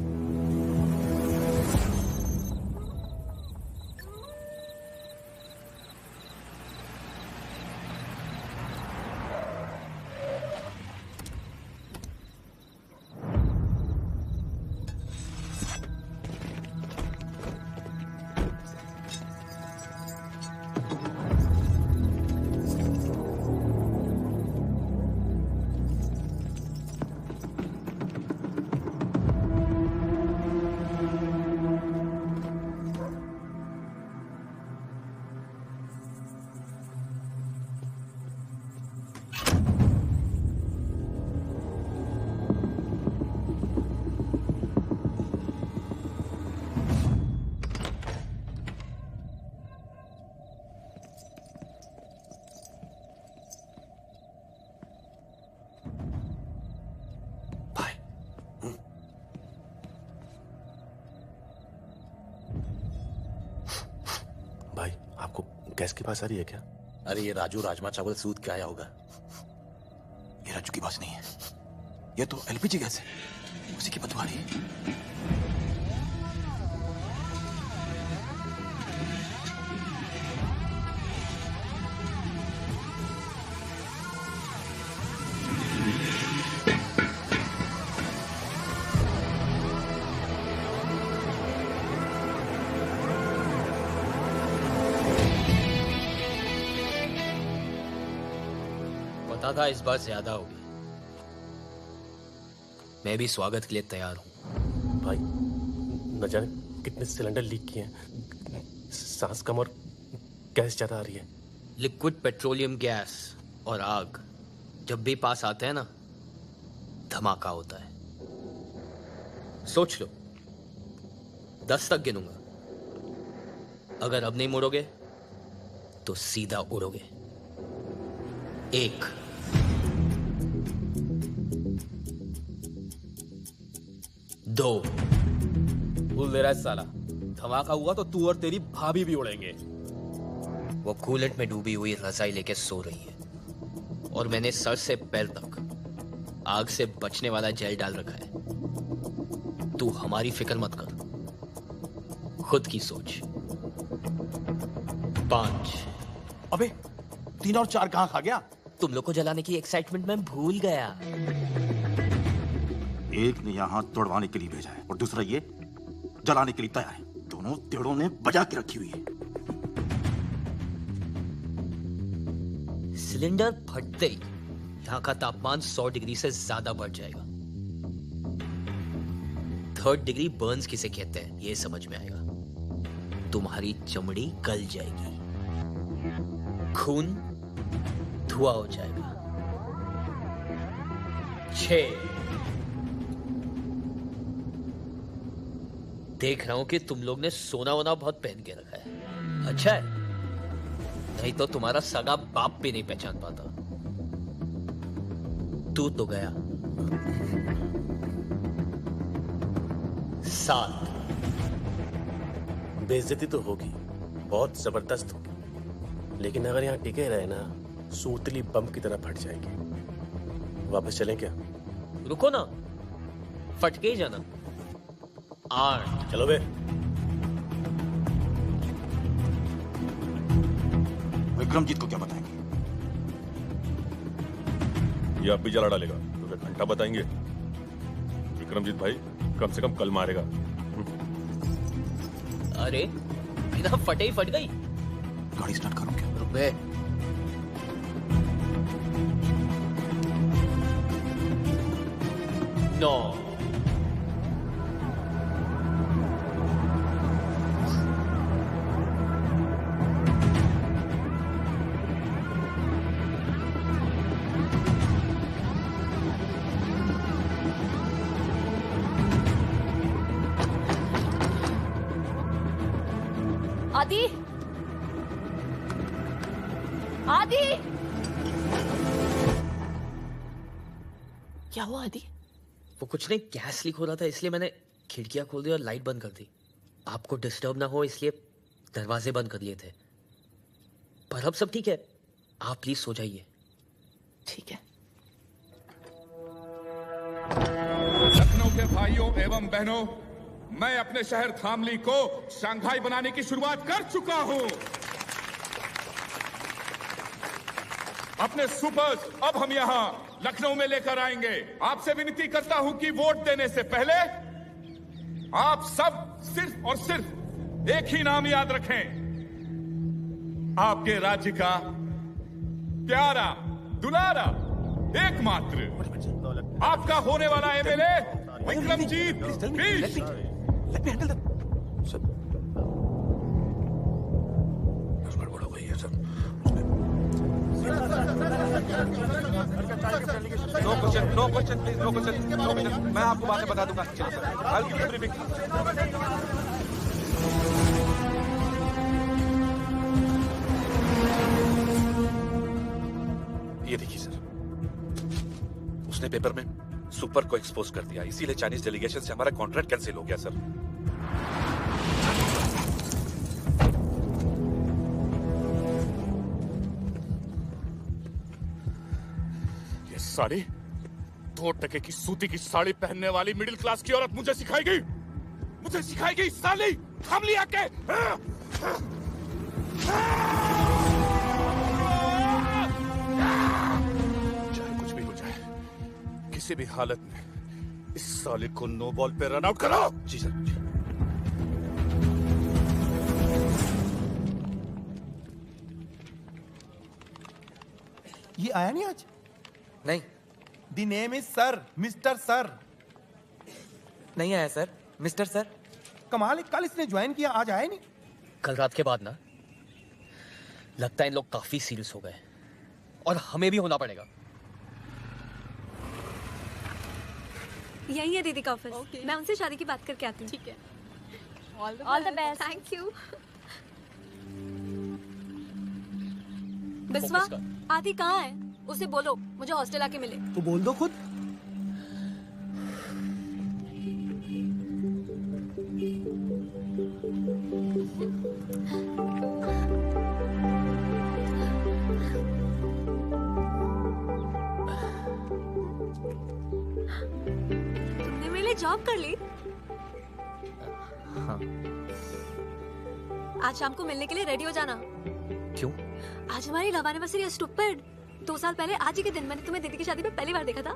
Speaker 7: गैस की बात आ रही है क्या?
Speaker 22: अरे ये राजू राजमा चावल सूद के आया होगा। ये राजू की बात नहीं है, ये तो एलपीजी गैस है, उसी की बदबू आ रही है।
Speaker 8: था इस बार ज्यादा होगी। मैं भी स्वागत के लिए तैयार हूं।
Speaker 7: भाई न जाने कितने सिलेंडर लीक किए हैं, सांस कम और गैस ज्यादा आ रही है।
Speaker 8: लिक्विड पेट्रोलियम गैस और आग जब भी पास आते हैं ना, धमाका होता है। सोच लो, 10 तक गिनूंगा, अगर अब नहीं मुड़ोगे तो सीधा उड़ोगे। 1 2
Speaker 18: भूल दे रहा है साला, धमाका हुआ तो तू और तेरी भाभी भी उड़ेंगे।
Speaker 8: वो कूलेंट में डूबी हुई रजाई लेके सो रही है और मैंने सर से पैर तक आग से बचने वाला जेल डाल रखा है। तू हमारी फिक्र मत कर, खुद की सोच। 5
Speaker 22: अबे 3 और 4 कहां खा गया?
Speaker 8: तुम लोग को जलाने की एक्साइटमेंट में भूल गया।
Speaker 22: एक ने यहाँ तोड़वाने के लिए भेजा है और दूसरा ये जलाने के लिए तैयार है। दोनों तेड़ों ने बजा के रखी हुई है।
Speaker 8: सिलेंडर फटते ही यहाँ का तापमान 100 डिग्री से ज्यादा बढ़ जाएगा। 3rd डिग्री बर्न्स किसे कहते हैं ये समझ में आएगा। तुम्हारी चमड़ी गल जाएगी, खून धुआं हो जाएगा। 6 देख रहा हूं कि तुम लोग ने सोना वोना बहुत पहन के रखा है। अच्छा है, नहीं तो तुम्हारा सगा बाप भी नहीं पहचान पाता। तू तो गया। 7
Speaker 7: बेइज्जती तो होगी, बहुत जबरदस्त होगी, लेकिन अगर यहाँ टिके रहे ना, सूतली बम की तरह फट जाएगी। वापस चलें क्या?
Speaker 8: रुको ना, फट के ही जाना। 8
Speaker 7: चलो बे।
Speaker 22: विक्रमजीत को क्या बताएंगे?
Speaker 19: ये अब भी जला डालेगा तो फिर घंटा बताएंगे। विक्रमजीत भाई कम से कम कल मारेगा।
Speaker 8: अरे बिना फटे ही फट गई।
Speaker 22: गाड़ी स्टार्ट करो क्या?
Speaker 8: रुक बे। No.
Speaker 9: आदि! क्या हुआ आदि?
Speaker 2: वो कुछ नहीं, गैस लीक हो रहा था इसलिए मैंने खिड़कियां खोल दी और लाइट बंद कर दी। आपको डिस्टर्ब ना हो इसलिए दरवाजे बंद कर लिए थे। पर अब सब ठीक है, आप प्लीज सो जाइए।
Speaker 9: ठीक है।
Speaker 13: लखनऊ के भाइयों एवं बहनों, मैं अपने शहर धामली को शंघाई बनाने की शुरुआत कर चुका हूं। अपने सुपर्स अब हम यहां लखनऊ में लेकर आएंगे। आपसे विनती करता हूं कि वोट देने से पहले आप सब सिर्फ और सिर्फ एक ही नाम याद रखें, आपके राज्य का प्यारा दुलारा एकमात्र आपका होने वाला MLA Vikramjit Bisht.
Speaker 19: No question please, no question. मैं आपको बाद में बता दूंगा। I'll give you a briefing. ये देखिए सर, उसने पेपर में सुपर को एक्सपोज कर दिया, इसीलिए चाइनीज डेलीगेशन से हमारा कॉन्ट्रैक्ट कैंसिल हो गया सर।
Speaker 13: ये साड़ी 2 टके की सूती की साड़ी पहनने वाली मिडिल क्लास की औरत मुझे सिखाएगी, मुझे सिखाएगी साली धामली आके। चाहे कुछ भी हो जाए, किसी भी हालत में इस साले को नो बॉल पे रन आउट करो।
Speaker 19: जी सर।
Speaker 21: ये आया नहीं आज?
Speaker 18: नहीं।
Speaker 21: The name is sir, mister sir.
Speaker 18: नहीं आया सर, मिस्टर सर।
Speaker 21: कमाल है, कल इसने ज्वाइन किया, आज आया नहीं।
Speaker 2: कल रात के बाद ना लगता है इन लोग काफी सीरियस हो गए और हमें भी होना पड़ेगा।
Speaker 11: यही है दीदी का ऑफिस। मैं उनसे शादी की बात करके आती हूँ।
Speaker 9: ठीक है।
Speaker 11: All the best. Thank you. Biswa, आदि कहाँ है? उसे बोलो मुझे हॉस्टल आके मिले।
Speaker 10: तो बोल दो खुद।
Speaker 11: तुमने मेरे लिए जॉब कर ली?
Speaker 2: हाँ।
Speaker 11: आज शाम को मिलने के लिए रेडी हो जाना।
Speaker 2: क्यों?
Speaker 11: आज हमारी लव एनिवर्सरी है स्टूपिड। 2 साल पहले आज ही के दिन मैंने तुम्हें दीदी की शादी में पहली बार देखा था।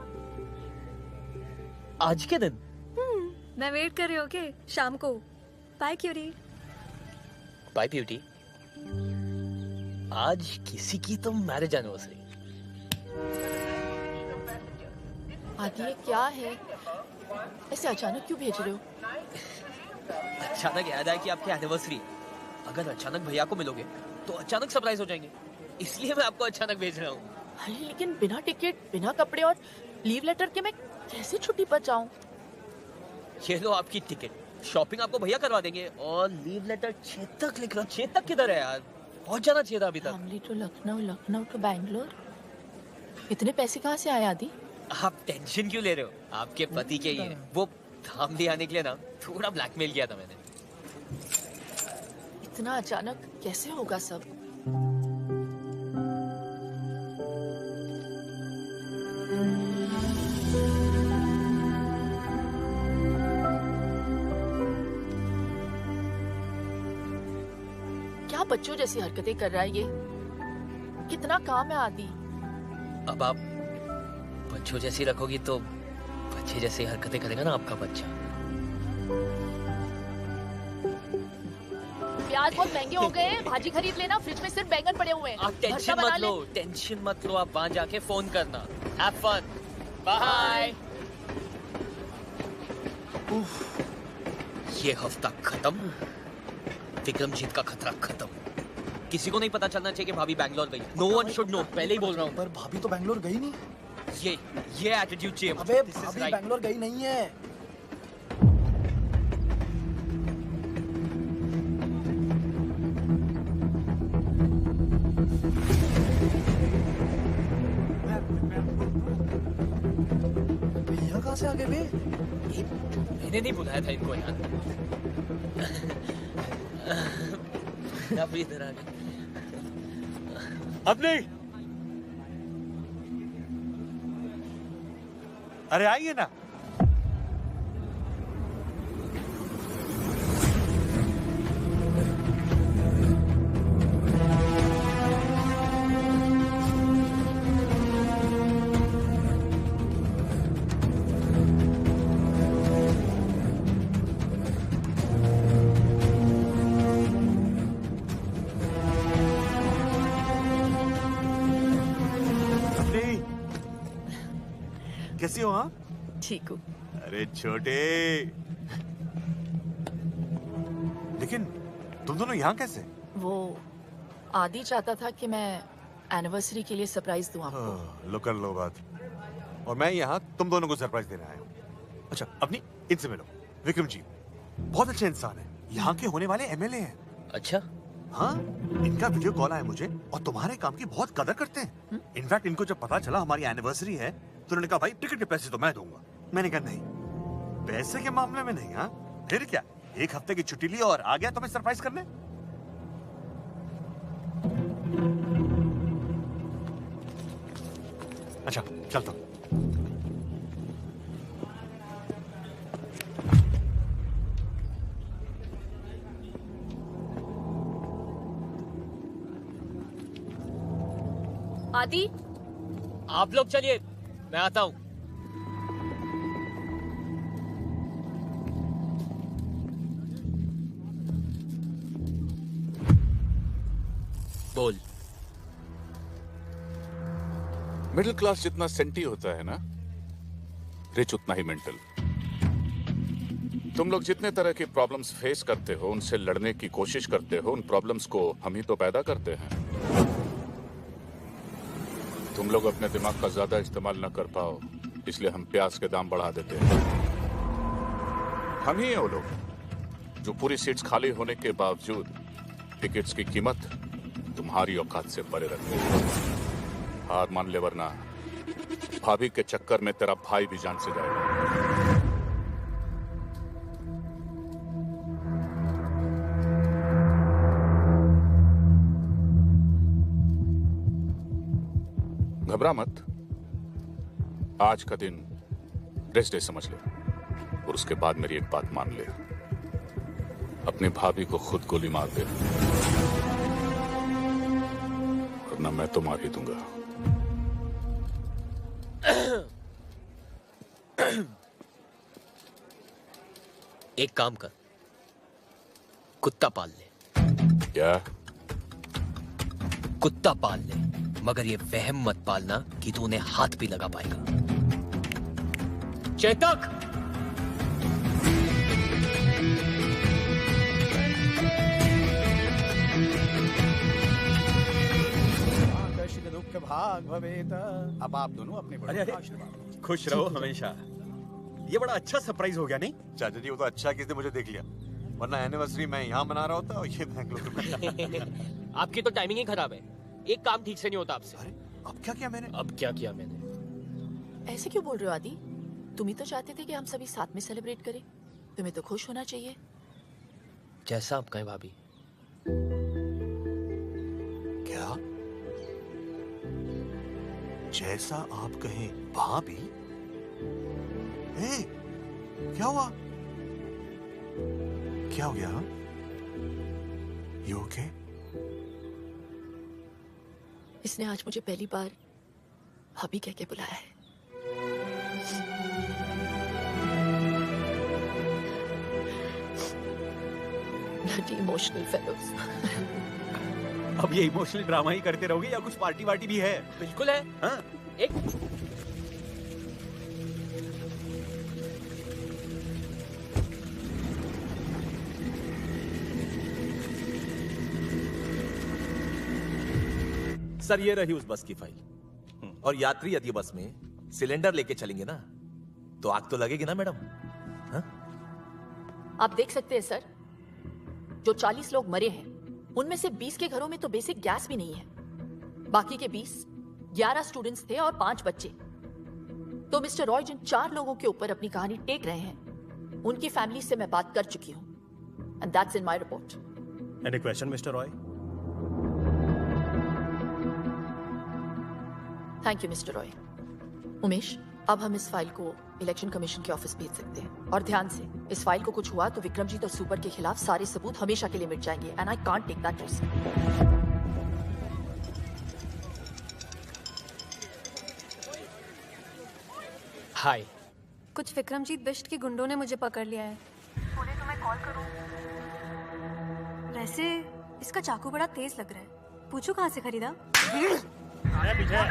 Speaker 2: आज के दिन?
Speaker 11: मैं वेट कर रही हूँ। ओके, शाम को। बाय क्यूरी।
Speaker 2: Bye beauty. आज किसी की तो मैरिज एनिवर्सरी।
Speaker 9: आदि ये क्या है? ऐसे अचानक क्यों भेज रहे हो?
Speaker 2: अचानक याद आया कि आपकी एनिवर्सरी। अगर अचानक भैया को मिलोगे तो अचानक सरप्राइज हो जाएंगे, इसलिए मैं आपको अचानक भेज रहा हूँ।
Speaker 9: अरे लेकिन बिना टिकट, बिना कपड़े और लीव लेटर के मैं कैसे छुट्टी पर जाऊँ?
Speaker 2: ये लो आपकी टिकट। शॉपिंग आपको भैया करवा देंगे और लीव लेटर चेतक लिख रहा। चेतक किधर है यार? पहुंच जाना चाहिए था अभी तक।
Speaker 9: धामली टू लखनऊ, लखनऊ टू बैंगलोर। इतने पैसे कहाँ से आए आदि?
Speaker 2: आप टेंशन क्यों ले रहे हो? आपके पति के ही है। वो धामली आने के लिए ना थोड़ा ब्लैकमेल किया था मैंने।
Speaker 9: इतना अचानक कैसे होगा सब? क्या बच्चों जैसी हरकतें कर रहा है ये? कितना काम है आदि।
Speaker 2: अब आप बच्चों जैसी रखोगी तो बच्चे जैसी हरकतें करेगा ना आपका बच्चा।
Speaker 9: प्याज बहुत महंगे हो गए हैं, भाजी खरीद लेना। फ्रिज में सिर्फ बैंगन पड़े हुए हैं।
Speaker 2: आप टेंशन मत लो, टेंशन मत लो। आप वहां जाके फोन करना। Have fun. बाय। ये हफ्ता खत्म, विक्रमजीत का खतरा खत्म। किसी को नहीं पता चलना चाहिए कि भाभी बैंगलोर गई। No one should know. पहले ही बोल रहा हूँ।
Speaker 10: पर भाभी तो बैंगलोर गई नहीं।
Speaker 2: ये एटीट्यूड चाहिए।
Speaker 10: अबे भाभी बैंगलोर गई नहीं है।
Speaker 22: कहाँ से आ गए बे?
Speaker 2: मैंने नहीं बुलाया था इनको यार। आप इधर आ गए।
Speaker 5: अब नहीं। अरे आइए ना। कैसी हो आप?
Speaker 9: ठीक हूँ।
Speaker 5: अरे छोटे, लेकिन तुम दोनों यहाँ कैसे?
Speaker 9: वो आदि चाहता था कि मैं एनिवर्सरी के लिए सरप्राइज दूं आपको।
Speaker 5: लो कर लो बात। और मैं यहाँ तुम दोनों को सरप्राइज देने आया हूँ। अच्छा अपनी इनसे मिलो। विक्रम जी बहुत अच्छे इंसान है, यहाँ के होने वाले एमएलए हैं।
Speaker 2: अच्छा?
Speaker 5: हाँ, इनका वीडियो कॉल आया मुझे और तुम्हारे काम की बहुत कदर करते हैं। इनफैक्ट इनको जब पता चला हमारी एनिवर्सरी है तो उन्होंने कहा भाई टिकट के पैसे तो मैं दूंगा। मैंने कहा नहीं, पैसे के मामले में नहीं। हाँ फिर क्या, एक हफ्ते की छुट्टी ली और आ गया तुम्हें सरप्राइज करने। अच्छा चलता हूं।
Speaker 9: आदि
Speaker 2: आप लोग चलिए, मैं आता हूं। बोल।
Speaker 13: मिडिल क्लास जितना सेंटी होता है ना, रिच उतना ही मेंटल। तुम लोग जितने तरह की प्रॉब्लम्स फेस करते हो, उनसे लड़ने की कोशिश करते हो, उन प्रॉब्लम्स को हम ही तो पैदा करते हैं। तुम लोग अपने दिमाग का ज्यादा इस्तेमाल न कर पाओ, इसलिए हम प्याज के दाम बढ़ा देते हैं। हम ही हैं वो लोग जो पूरी सीट्स खाली होने के बावजूद टिकट्स की कीमत तुम्हारी औकात से परे रखते हैं। हार मान ले वरना भाभी के चक्कर में तेरा भाई भी जान से जाएगा। घबरा मत, आज का दिन रेस्ट डे समझ ले और उसके बाद मेरी एक बात मान ले, अपनी भाभी को खुद गोली मार दे वरना मैं तो मार ही दूंगा।
Speaker 2: एक काम कर, कुत्ता पाल ले।
Speaker 13: क्या?
Speaker 2: कुत्ता पाल ले, मगर ये वहम मत पालना कि तू उन्हें हाथ भी लगा पाएगा। चेतक!
Speaker 21: दुख भाग भवेत। अब आप दोनों अपने बड़ों का आशीर्वाद।
Speaker 12: खुश रहो हमेशा। ये बड़ा अच्छा सरप्राइज हो गया नहीं?
Speaker 5: चाचा जी वो तो अच्छा किसने मुझे देख लिया, वरना एनिवर्सरी मैं यहाँ मना रहा होता और ये बैंगलोर में।
Speaker 2: आपकी तो टाइमिंग ही खराब है, एक काम ठीक से नहीं होता आपसे।
Speaker 5: अरे अब क्या किया मैंने?
Speaker 2: अब क्या किया मैंने?
Speaker 9: ऐसे क्यों बोल रहे हो आदि? तुम ही तो चाहते थे कि हम सभी साथ में सेलिब्रेट करें। तुम्हें तो खुश होना चाहिए।
Speaker 2: जैसा आप कहें भाभी।
Speaker 5: क्या? जैसा आप कहें भाभी? क्या हुआ? क्या हो गया? You okay?
Speaker 9: इसने आज मुझे पहली बार भाभी कह के बुलाया है। Bloody emotional fellows.
Speaker 12: अब ये इमोशनल ड्रामा ही करते रहोगे या कुछ पार्टी वार्टी भी है?
Speaker 2: बिल्कुल है।
Speaker 12: हाँ?
Speaker 2: एक
Speaker 18: सर ये रही उस बस की फाइल। और यात्री यदि बस में सिलेंडर लेके चलेंगे ना तो आग तो लगेगी ना मैडम? हाँ?
Speaker 9: आप देख सकते हैं सर, जो 40 लोग मरे हैं उनमें से 20 के घरों में तो बेसिक गैस भी नहीं है। बाकी के 20 11 स्टूडेंट्स थे और 5 बच्चे। तो मिस्टर रॉय जिन 4 लोगों के ऊपर अपनी कहानी टेक रहे हैं, उनकी फैमिली से मैं बात कर चुकी हूं, and that's in my report.
Speaker 4: Any question mister Roy?
Speaker 9: Thank you mister Roy. Umesh, अब हम इस फाइल को इलेक्शन कमीशन के ऑफिस भेज सकते हैं। और ध्यान से, इस फाइल को कुछ हुआ तो विक्रमजीत और सुपर के खिलाफ सारे सबूत हमेशा के लिए मिट जाएंगे, and I can't take that risk.
Speaker 2: Hi.
Speaker 11: कुछ विक्रमजीत बिष्ट के गुंडों ने मुझे पकड़ लिया है। बोले तुम्हें कॉल करूं। वैसे इसका चाकू बड़ा तेज लग रहा है, पूछो कहाँ से खरीदा?
Speaker 4: पीछे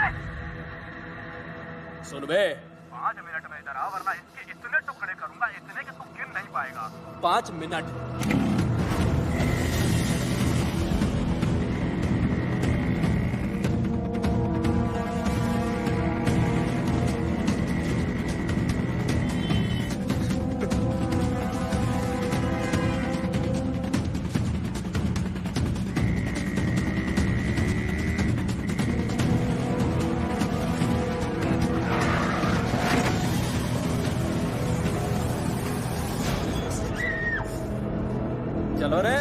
Speaker 12: सुन बे,
Speaker 23: 5 मिनट में इधर आ, वरना इसके इतने टुकड़े करूंगा, इतने कि तू गिन नहीं पाएगा।
Speaker 12: 5 मिनट। चलो रे।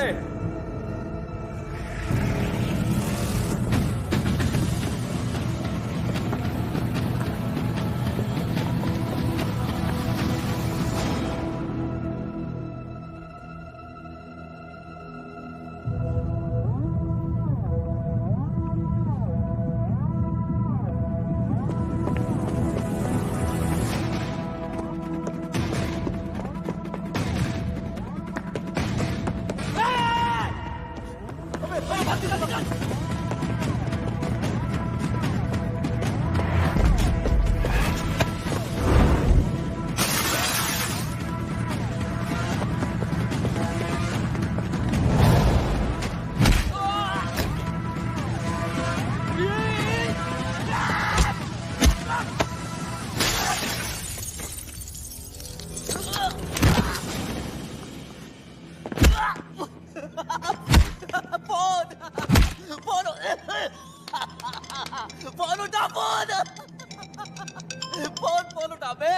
Speaker 12: फोन उठा बे।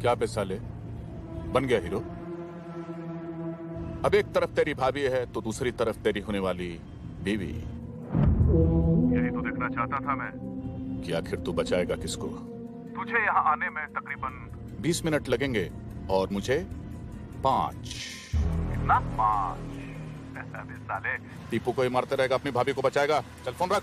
Speaker 13: क्या बे साले, बन गया हीरो? अब एक तरफ तेरी भाभी है तो दूसरी तरफ तेरी होने वाली बीवी।
Speaker 23: यही तो देखना चाहता था मैं।
Speaker 13: कि आखिर तू बचाएगा किसको?
Speaker 23: तुझे यहाँ आने में तकरीबन
Speaker 13: 20 मिनट लगेंगे और मुझे 5।
Speaker 23: कितना? 5? अबे साले,
Speaker 13: टीपू को ही मारते रहेगा, अपनी भाभी को बचाएगा। चल फोन रख।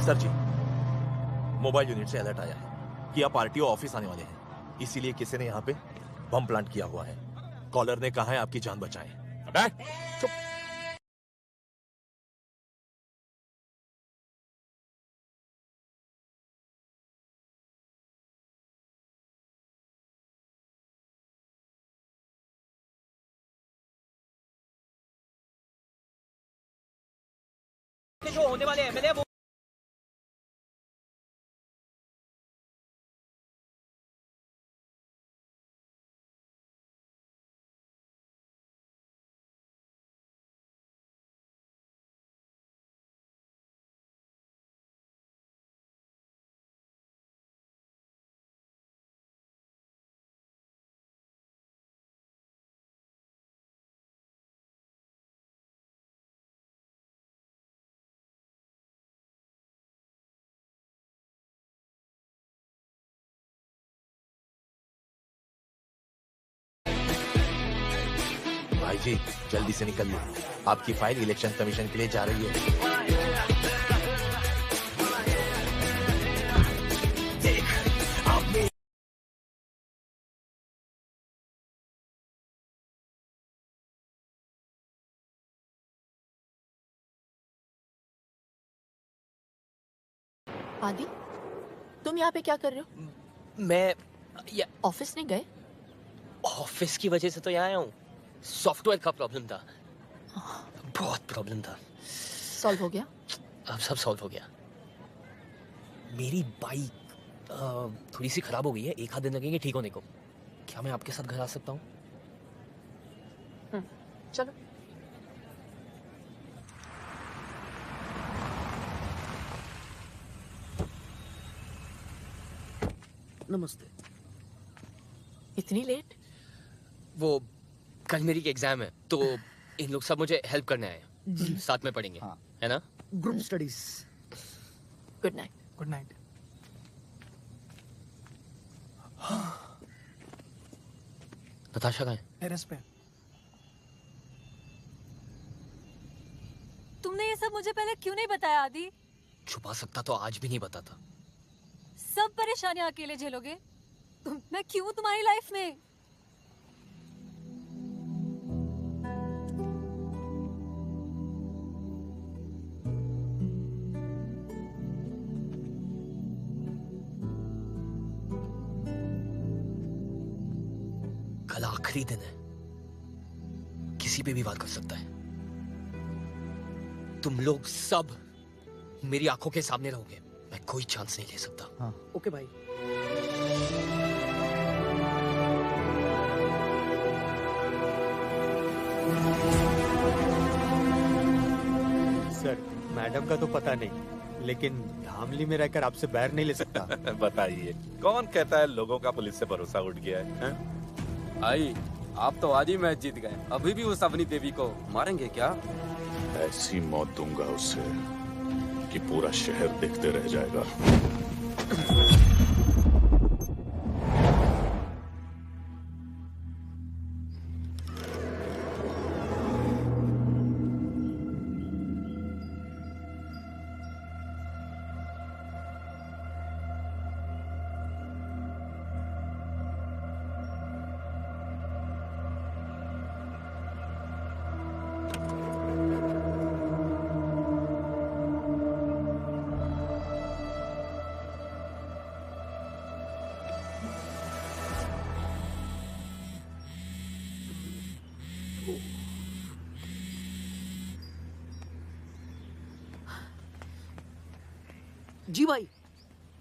Speaker 18: सर जी, मोबाइल यूनिट से अलर्ट आया है कि आप आरटीओ ऑफिस आने वाले हैं, इसीलिए किसी ने यहाँ पे बम प्लांट किया हुआ है। कॉलर ने कहा है आपकी जान बचाएं।
Speaker 13: चुप।
Speaker 2: जो होने वाले एमएलए वो
Speaker 18: भाई जी जल्दी से निकल लो, आपकी फाइल इलेक्शन कमीशन के लिए जा रही है।
Speaker 9: आदि, तुम यहाँ पे क्या कर रहे हो?
Speaker 2: मैं
Speaker 9: ऑफिस नहीं गए?
Speaker 2: ऑफिस की वजह से तो यहाँ आया हूँ। सॉफ्टवेयर का प्रॉब्लम था, बहुत प्रॉब्लम था।
Speaker 9: सॉल्व हो गया?
Speaker 2: अब सब सॉल्व हो गया। मेरी बाइक थोड़ी सी खराब हो गई है, एक आध दिन लगेंगे ठीक होने को। क्या मैं आपके साथ घर आ सकता हूँ?
Speaker 9: चलो।
Speaker 16: नमस्ते।
Speaker 9: इतनी लेट?
Speaker 2: वो कल मेरी एग्जाम है तो इन लोग सब मुझे हेल्प करने आए हैं। साथ में पढ़ेंगे, है ना?
Speaker 16: Group studies.
Speaker 9: Good night.
Speaker 21: Good night.
Speaker 2: Natasha कहाँ है?
Speaker 21: टेरेस पे।
Speaker 11: तुमने ये सब मुझे पहले क्यों नहीं बताया आदि?
Speaker 2: छुपा सकता तो आज भी नहीं बताता।
Speaker 11: सब परेशानियां अकेले झेलोगे? मैं क्यों तुम्हारी लाइफ में?
Speaker 2: कल आखिरी दिन है, किसी पे भी बात कर सकता है। तुम लोग सब मेरी आंखों के सामने रहोगे, मैं कोई चांस नहीं ले सकता।
Speaker 16: हाँ। ओके भाई।
Speaker 20: सर, मैडम का तो पता नहीं, लेकिन धामली में रहकर आपसे बैर नहीं ले सकता।
Speaker 13: बताइए, कौन कहता है लोगों का पुलिस से भरोसा उठ गया है?
Speaker 6: भाई, आप तो आज ही मैच जीत गए, अभी भी उस अवनी देवी को मारेंगे क्या?
Speaker 13: ऐसी मौत दूंगा उसे कि पूरा शहर देखते रह जाएगा।
Speaker 16: जी भाई।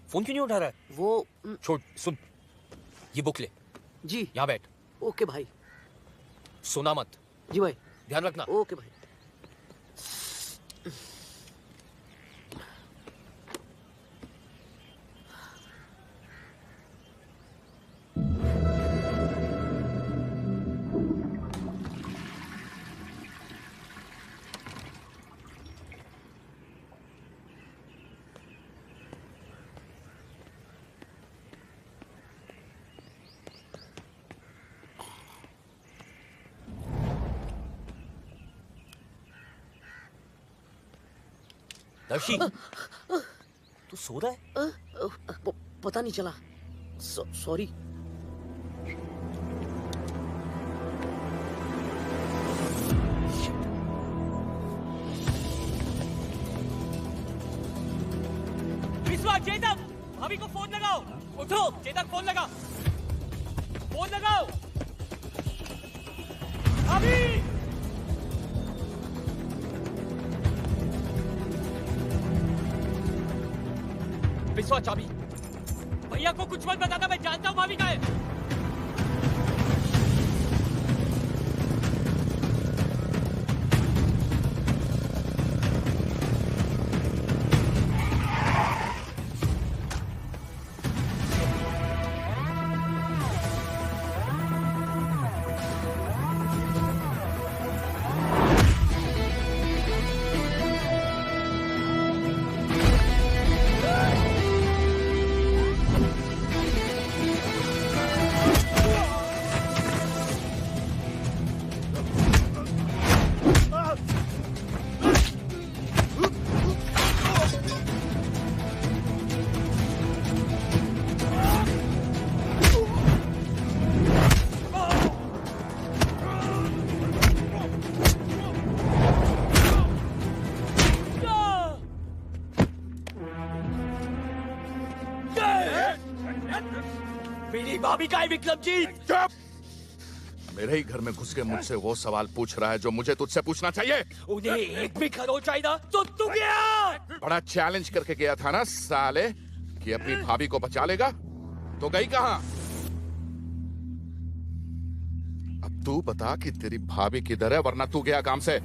Speaker 2: फोन क्यों नहीं उठा रहा है?
Speaker 16: वो
Speaker 2: छोड़, सुन, ये बुक ले।
Speaker 16: जी।
Speaker 2: यहाँ बैठ।
Speaker 16: ओके भाई।
Speaker 2: सोना मत।
Speaker 16: जी भाई।
Speaker 2: ध्यान रखना।
Speaker 16: ओके भाई।
Speaker 2: दर्शी, तू सो रहा है?
Speaker 16: पता नहीं चला, सॉरी।
Speaker 2: विश्वा, चेतक, भाभी को फोन लगाओ। उठो, चेतक, फोन लगा। फोन लगाओ। भाभी! बिस्वा चाबी। भैया को कुछ मत बताना, मैं जानता हूँ भाभी का है। मेरी भाभी का है विक्रमजीत।
Speaker 13: चुप! मेरे ही घर में घुस के मुझसे वो सवाल पूछ रहा है जो मुझे तुझसे पूछना चाहिए।
Speaker 2: उन्हें एक भी खरोच आई ना तो तू गया।
Speaker 13: बड़ा चैलेंज करके गया था ना साले कि अपनी भाभी को बचा लेगा, तो गई कहां? अब तू बता कि तेरी भाभी किधर है, वरना तू गया काम से।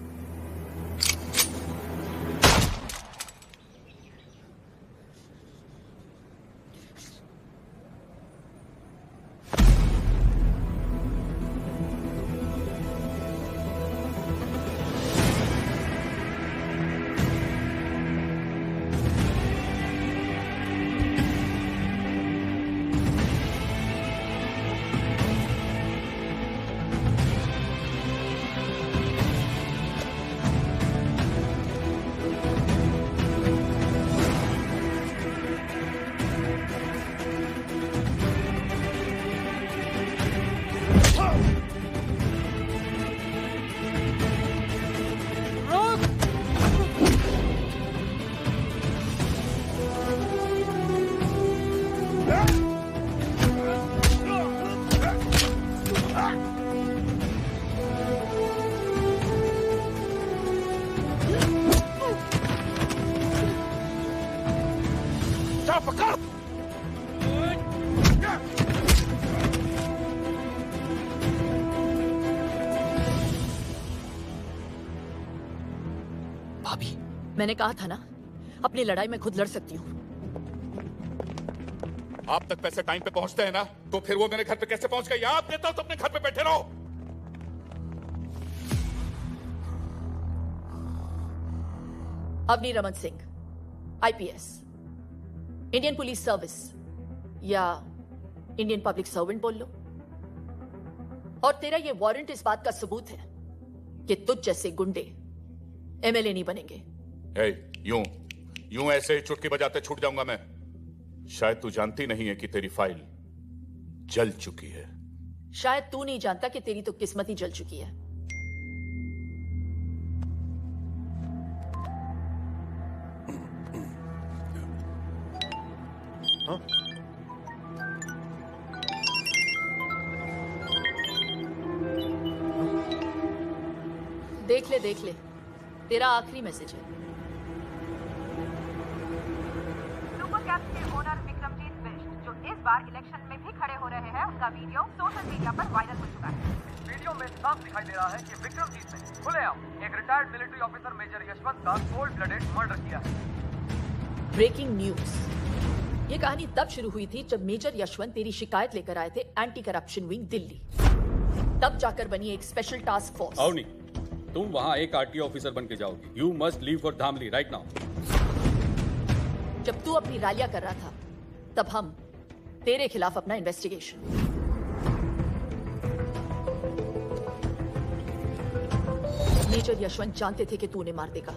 Speaker 9: मैंने कहा था ना, अपनी लड़ाई में खुद लड़ सकती हूँ।
Speaker 13: आप तक पैसे टाइम पे पहुंचते हैं ना, तो फिर वो मेरे घर पे कैसे पहुंच गई? आप देता हो तो अपने घर पे बैठे रहो।
Speaker 9: Avani Raman Singh, IPS, Indian police service या इंडियन पब्लिक सर्वेंट बोल लो। और तेरा ये वारंट इस बात का सबूत है कि तुझ जैसे गुंडे एमएलए नहीं बनेंगे।
Speaker 13: यूं ऐसे ही चुटकी बजाते छूट जाऊंगा मैं? शायद तू जानती नहीं है कि तेरी फाइल जल चुकी है।
Speaker 9: शायद तू नहीं जानता कि तेरी तो किस्मत ही जल चुकी है।
Speaker 20: हाँ?
Speaker 9: देख ले, तेरा आखिरी मैसेज है।
Speaker 14: सुपर कैप्स के ओनर विक्रमजीत बिष्ट, जो इस बार इलेक्शन में भी खड़े हो रहे हैं, उनका वीडियो सोशल मीडिया पर वायरल हो चुका है।
Speaker 23: वीडियो में साफ दिखाई दे रहा है कि विक्रमजीत ने खुलेआम एक retired military officer major Yashwant का कोल्ड ब्लडेड मर्डर किया है।
Speaker 9: Breaking news. ये कहानी तब शुरू हुई थी जब मेजर यशवंत तेरी शिकायत लेकर आए थे एंटी करप्शन विंग दिल्ली। तब जाकर बनी एक स्पेशल टास्क फोर्स।
Speaker 15: अवनी, तुम वहां एक आरटीओ ऑफिसर बन के जाओगी। You must leave for Dhamli right now.
Speaker 9: जब तू अपनी रैलियां कर रहा था, तब हम तेरे खिलाफ अपना इन्वेस्टिगेशन। मेजर यशवंत जानते थे कि तू उन्हें मार देगा,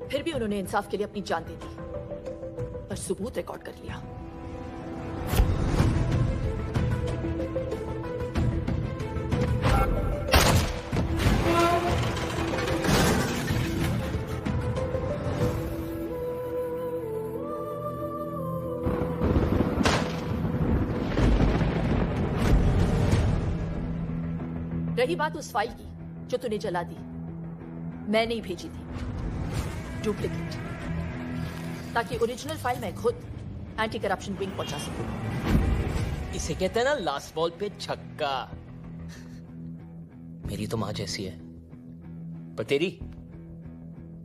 Speaker 9: फिर भी उन्होंने इंसाफ के लिए अपनी जान दे दी, पर सबूत रिकॉर्ड कर लिया। रही बात उस फाइल की जो तूने जला दी, मैं नहीं भेजी थी, डुप्लीकेट, ताकि ओरिजिनल फाइल मैं खुद एंटी करप्शन विंग पहुंचा सकूं।
Speaker 2: इसे कहते हैं ना लास्ट बॉल पे छक्का। मेरी तो माँ जैसी है, पर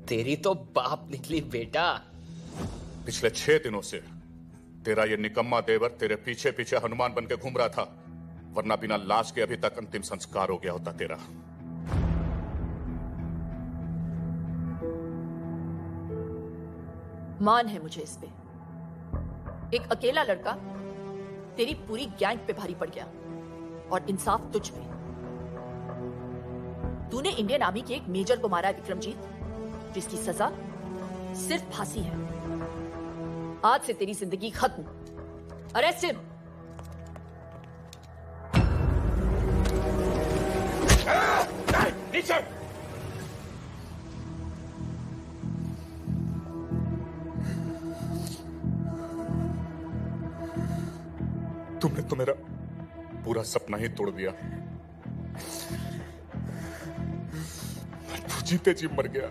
Speaker 2: तेरी तो बाप निकली बेटा।
Speaker 13: पिछले 6 दिनों से तेरा ये निकम्मा देवर तेरे पीछे पीछे हनुमान बन के घूम रहा था, वरना बिना लाश के अभी तक अंतिम संस्कार हो गया होता तेरा।
Speaker 9: मान है मुझे इस पे। एक अकेला लड़का तेरी पूरी गैंग पे भारी पड़ गया और इंसाफ तुझ पे। तूने इंडियन आर्मी के एक मेजर को मारा है विक्रमजीत, जिसकी सजा सिर्फ फांसी है। आज से तेरी जिंदगी खत्म। Arrest him.
Speaker 13: नीचे। तुमने तो मेरा पूरा सपना ही तोड़ दिया। मैं तो जीते जी मर गया।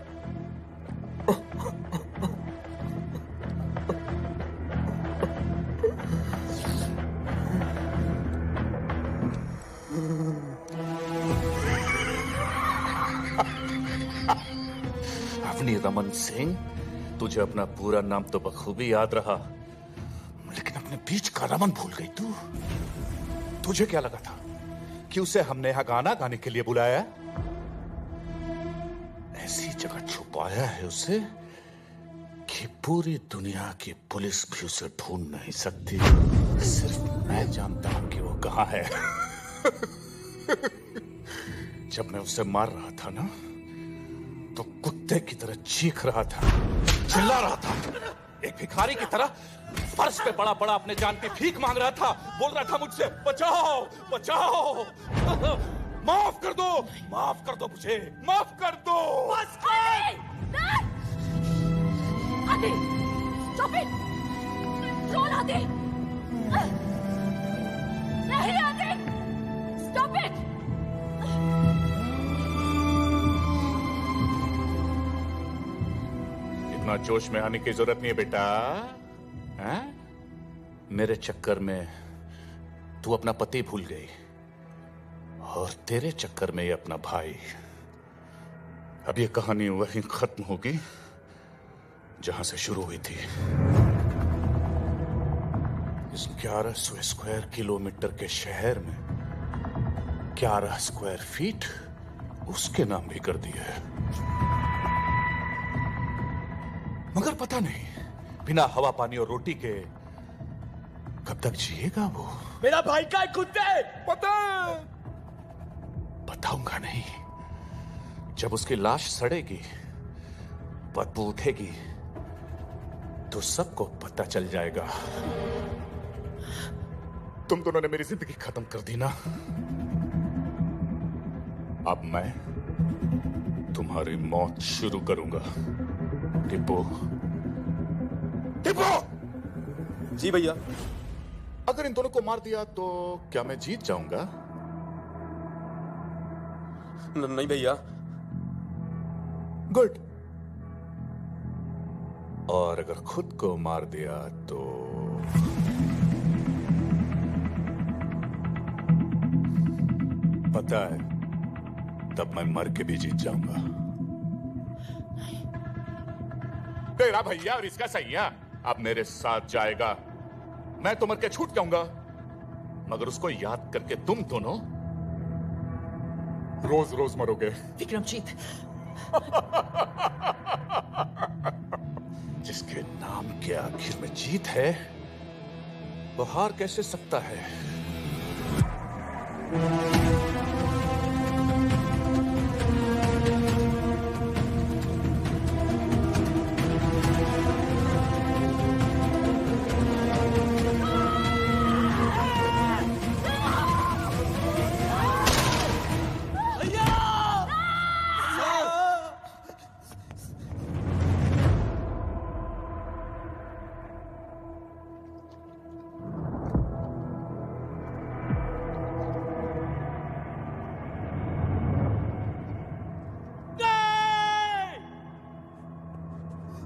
Speaker 13: अपनी रमन सिंह, तुझे अपना पूरा नाम तो बखूबी याद रहा, लेकिन अपने बीच का रमन भूल गई तू। तुझे क्या लगा था कि उसे हमने यहां गाना गाने के लिए बुलाया? ऐसी जगह छुपाया है उसे कि पूरी दुनिया की पुलिस भी उसे ढूंढ नहीं सकती। सिर्फ मैं जानता हूं कि वो कहां है। जब मैं उसे मार रहा था ना, तो कुत्ते की तरह चीख रहा था, चिल्ला रहा था, एक भिखारी की तरह फर्श पे पड़ा पड़ा अपने जान की भीख मांग रहा था, बोल रहा था मुझसे बचाओ बचाओ, माफ कर दो मुझे, माफ कर दो।
Speaker 9: आदि, stop it! Roll आदि! नहीं आदि! Stop it!
Speaker 13: इतना जोश में आने की जरूरत नहीं है बेटा। हैं? मेरे चक्कर में तू अपना पति भूल गई, और तेरे चक्कर में ये अपना भाई। अब ये कहानी वहीं खत्म होगी जहां से शुरू हुई थी। इस 1100 स्क्वायर किलोमीटर के शहर में 11 स्क्वायर फीट उसके नाम भी कर दिए है। मगर पता नहीं बिना हवा पानी और रोटी के कब तक जिएगा वो।
Speaker 2: मेरा भाई का कुत्ते।
Speaker 13: बताऊंगा नहीं। जब उसकी लाश सड़ेगी, बदबू उठेगी, तो सबको पता चल जाएगा। तुम दोनों ने मेरी जिंदगी खत्म कर दी ना। अब मैं तुम्हारी मौत शुरू करूंगा। टिप्पो, टिप्पो!
Speaker 19: जी भैया।
Speaker 13: अगर इन दोनों को मार दिया तो क्या मैं जीत जाऊंगा?
Speaker 19: नहीं भैया।
Speaker 13: गुड। और अगर खुद को मार दिया तो पता है, तब मैं मर के भी जीत जाऊंगा। तेरा भैया और इसका सैया अब मेरे साथ जाएगा। मैं तो मर के छूट जाऊंगा, मगर उसको याद करके तुम दोनों रोज रोज मरोगे।
Speaker 9: विक्रमजीत,
Speaker 13: जिसके नाम के आखिर में जीत है, वो हार कैसे सकता है?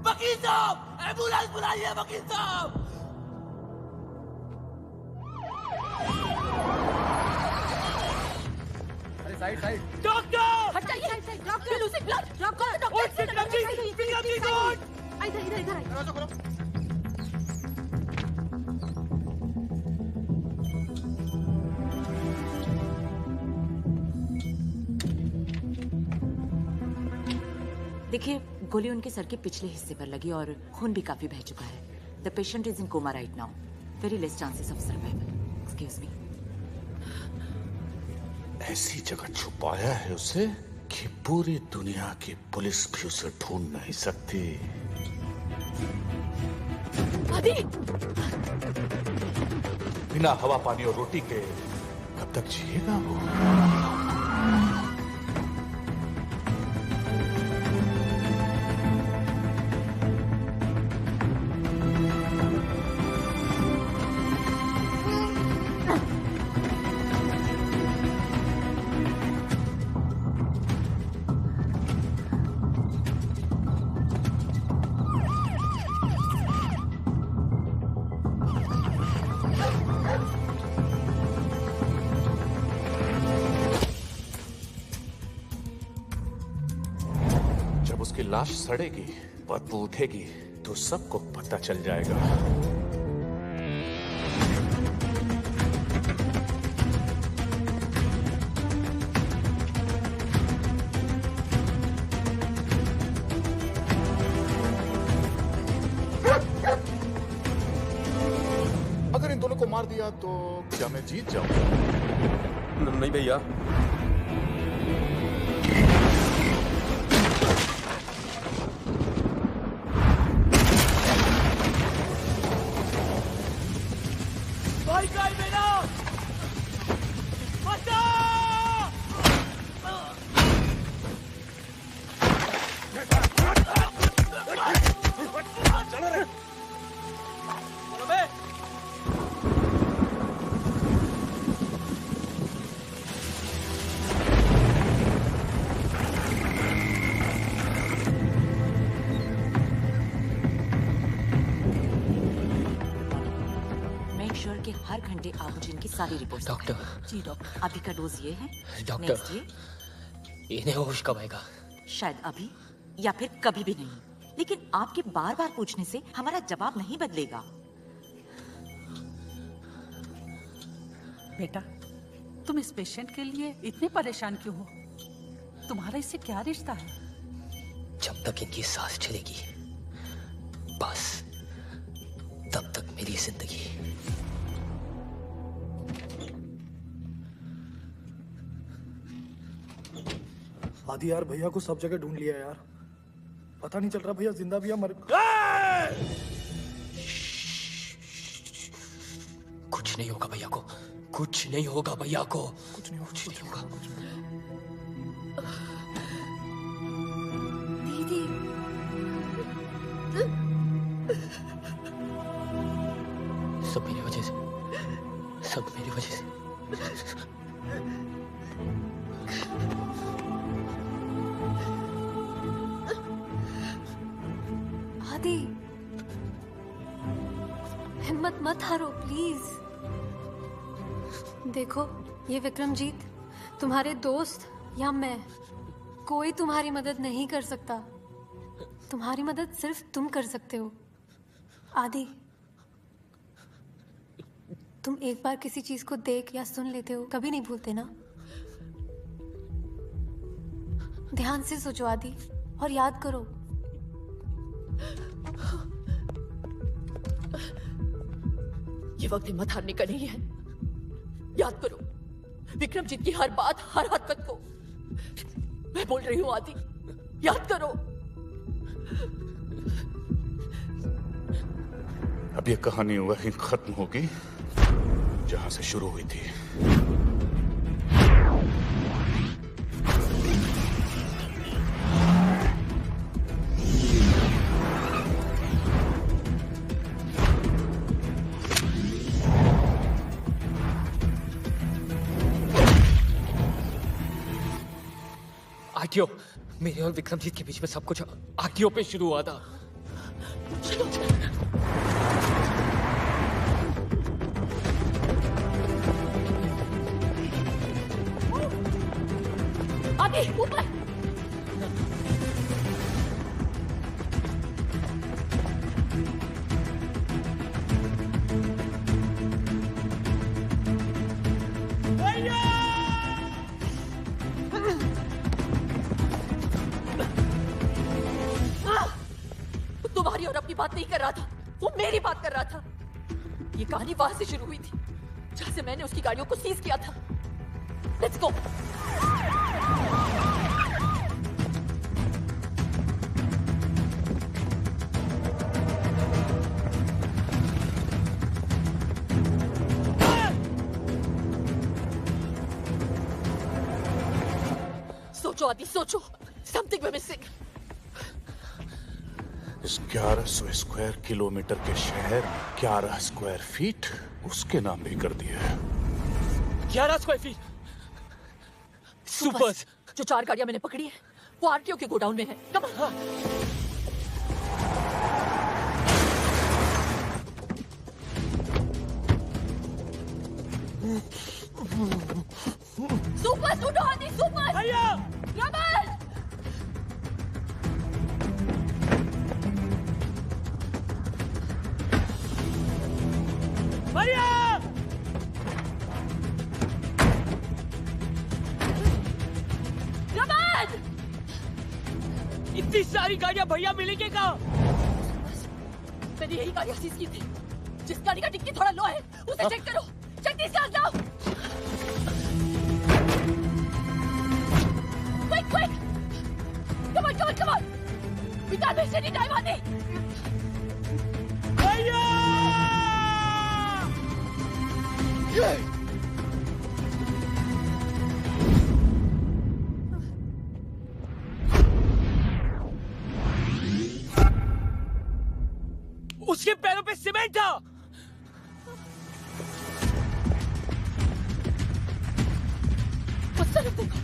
Speaker 2: वकील साहब, एम्बुलेंस बुलाइए वकील साहब।
Speaker 12: Side side.
Speaker 2: डॉक्टर!
Speaker 9: हट जाइए। Doctor losing blood. डॉक्टर
Speaker 2: उठ विक्रम जी, विक्रम जी उठ!
Speaker 9: इधर इधर
Speaker 12: दरवाजा खोलो।
Speaker 1: देखिए, गोली उनके सर के पिछले हिस्से पर लगी और खून भी काफी बह चुका है। The patient is in coma right now. Very less chances of survival. Excuse me.
Speaker 13: ऐसी जगह छुपाया है उसे कि पूरी दुनिया की पुलिस भी उसे ढूंढ नहीं सकती।
Speaker 9: आदि!
Speaker 13: बिना हवा पानी और रोटी के कब तक जिएगा वो? उसकी लाश सड़ेगी, बदबू उठेगी तो सबको पता चल जाएगा। अगर इन दोनों को मार दिया तो क्या मैं जीत जाऊंगा?
Speaker 6: नहीं भैया। हर घंटे आप मुझे इनकी सारी रिपोर्ट्स
Speaker 8: डॉक्टर।
Speaker 1: जी डॉक्टर। अभी का डोज ये है।
Speaker 8: डॉक्टर,
Speaker 1: नेक्स्ट ये।
Speaker 8: इन्हें होश कब आएगा?
Speaker 1: शायद अभी या फिर कभी भी नहीं, लेकिन आपके बार बार पूछने से हमारा जवाब नहीं बदलेगा।
Speaker 3: बेटा, तुम इस पेशेंट के लिए इतने परेशान क्यों हो? तुम्हारा इससे क्या रिश्ता है?
Speaker 8: जब तक इनकी सांस चलेगी, बस तब तक मेरी जिंदगी।
Speaker 10: आदि यार, भैया को सब जगह ढूंढ लिया यार, पता नहीं चल रहा भैया जिंदा भी या मर।
Speaker 8: कुछ नहीं होगा भैया को, कुछ नहीं होगा भैया को, कुछ नहीं होगा।
Speaker 11: दीदी,
Speaker 8: सब मेरी वजह से, सब मेरी वजह से।
Speaker 11: आदि, हिम्मत मत हारो प्लीज। देखो, ये विक्रमजीत, तुम्हारे दोस्त या मैं, कोई तुम्हारी मदद नहीं कर सकता। तुम्हारी मदद सिर्फ तुम कर सकते हो। आदि, तुम एक बार किसी चीज को देख या सुन लेते हो, कभी नहीं भूलते ना? ध्यान से सोचो आदि, और याद करो,
Speaker 9: ये वक्त हिम्मत हारने का नहीं है। याद करो विक्रमजीत की हर बात, हर हरकत को। मैं बोल रही हूँ आदि, याद करो।
Speaker 13: अब ये कहानी वहीं खत्म होगी जहां से शुरू हुई थी।
Speaker 2: आरटीओ, मेरे और विक्रमजीत के बीच में सब कुछ आरटीओ पे शुरू हुआ था।
Speaker 9: नहीं कर रहा था, वो मेरी बात कर रहा था। ये कहानी वहां से शुरू हुई थी जहां से मैंने उसकी गाड़ियों को सीज किया था। Let's go. सोचो आदि, सोचो। Something we're missing।
Speaker 13: 1100 square kilometre के शहर 11 स्क्वायर फीट उसके नाम भी कर दिया है।
Speaker 2: 11 स्क्वायर फीट। सुपर्स।
Speaker 9: जो 4 गाड़ियां मैंने पकड़ी है वो आरटीओ के गोडाउन में है। Come on. सुपर्स ढूंढो आदि, सुपर्स।
Speaker 2: भैया
Speaker 9: रमन!
Speaker 2: भैया
Speaker 9: रमन!
Speaker 2: इतनी सारी गाड़ियां भैया मिलेंगे कहाँ?
Speaker 9: मैंने यही गाड़ियां सीज की थी। जिस गाड़ी का डिक्की थोड़ा लो है उसे चेक करो। Check this car now. Quick quick, come on come on come on, we can't waste any time आदि।
Speaker 2: भैया उसके पैरों पे सीमेंट था।
Speaker 9: गुस्सा रख देखो।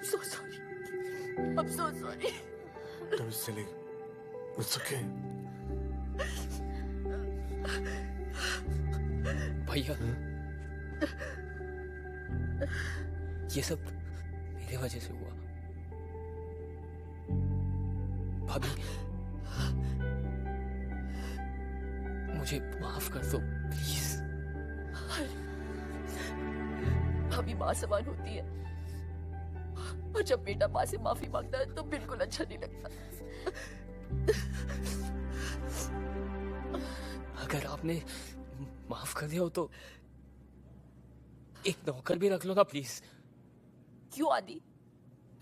Speaker 9: So sorry. I'm so sorry.
Speaker 13: Don't be silly. It's okay.
Speaker 2: भैया ये सब मेरे वजह से हुआ। भाभी मुझे माफ कर दो प्लीज।
Speaker 9: भाभी माँ समान होती है और जब बेटा माँ से माफी मांगता है तो बिल्कुल अच्छा नहीं लगता।
Speaker 2: अगर आपने माफ कर दिया हो तो एक नौकर भी रख लो ना प्लीज।
Speaker 9: क्यों आदि,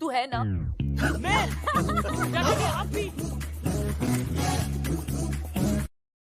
Speaker 9: तू है ना?
Speaker 2: मैं आप भी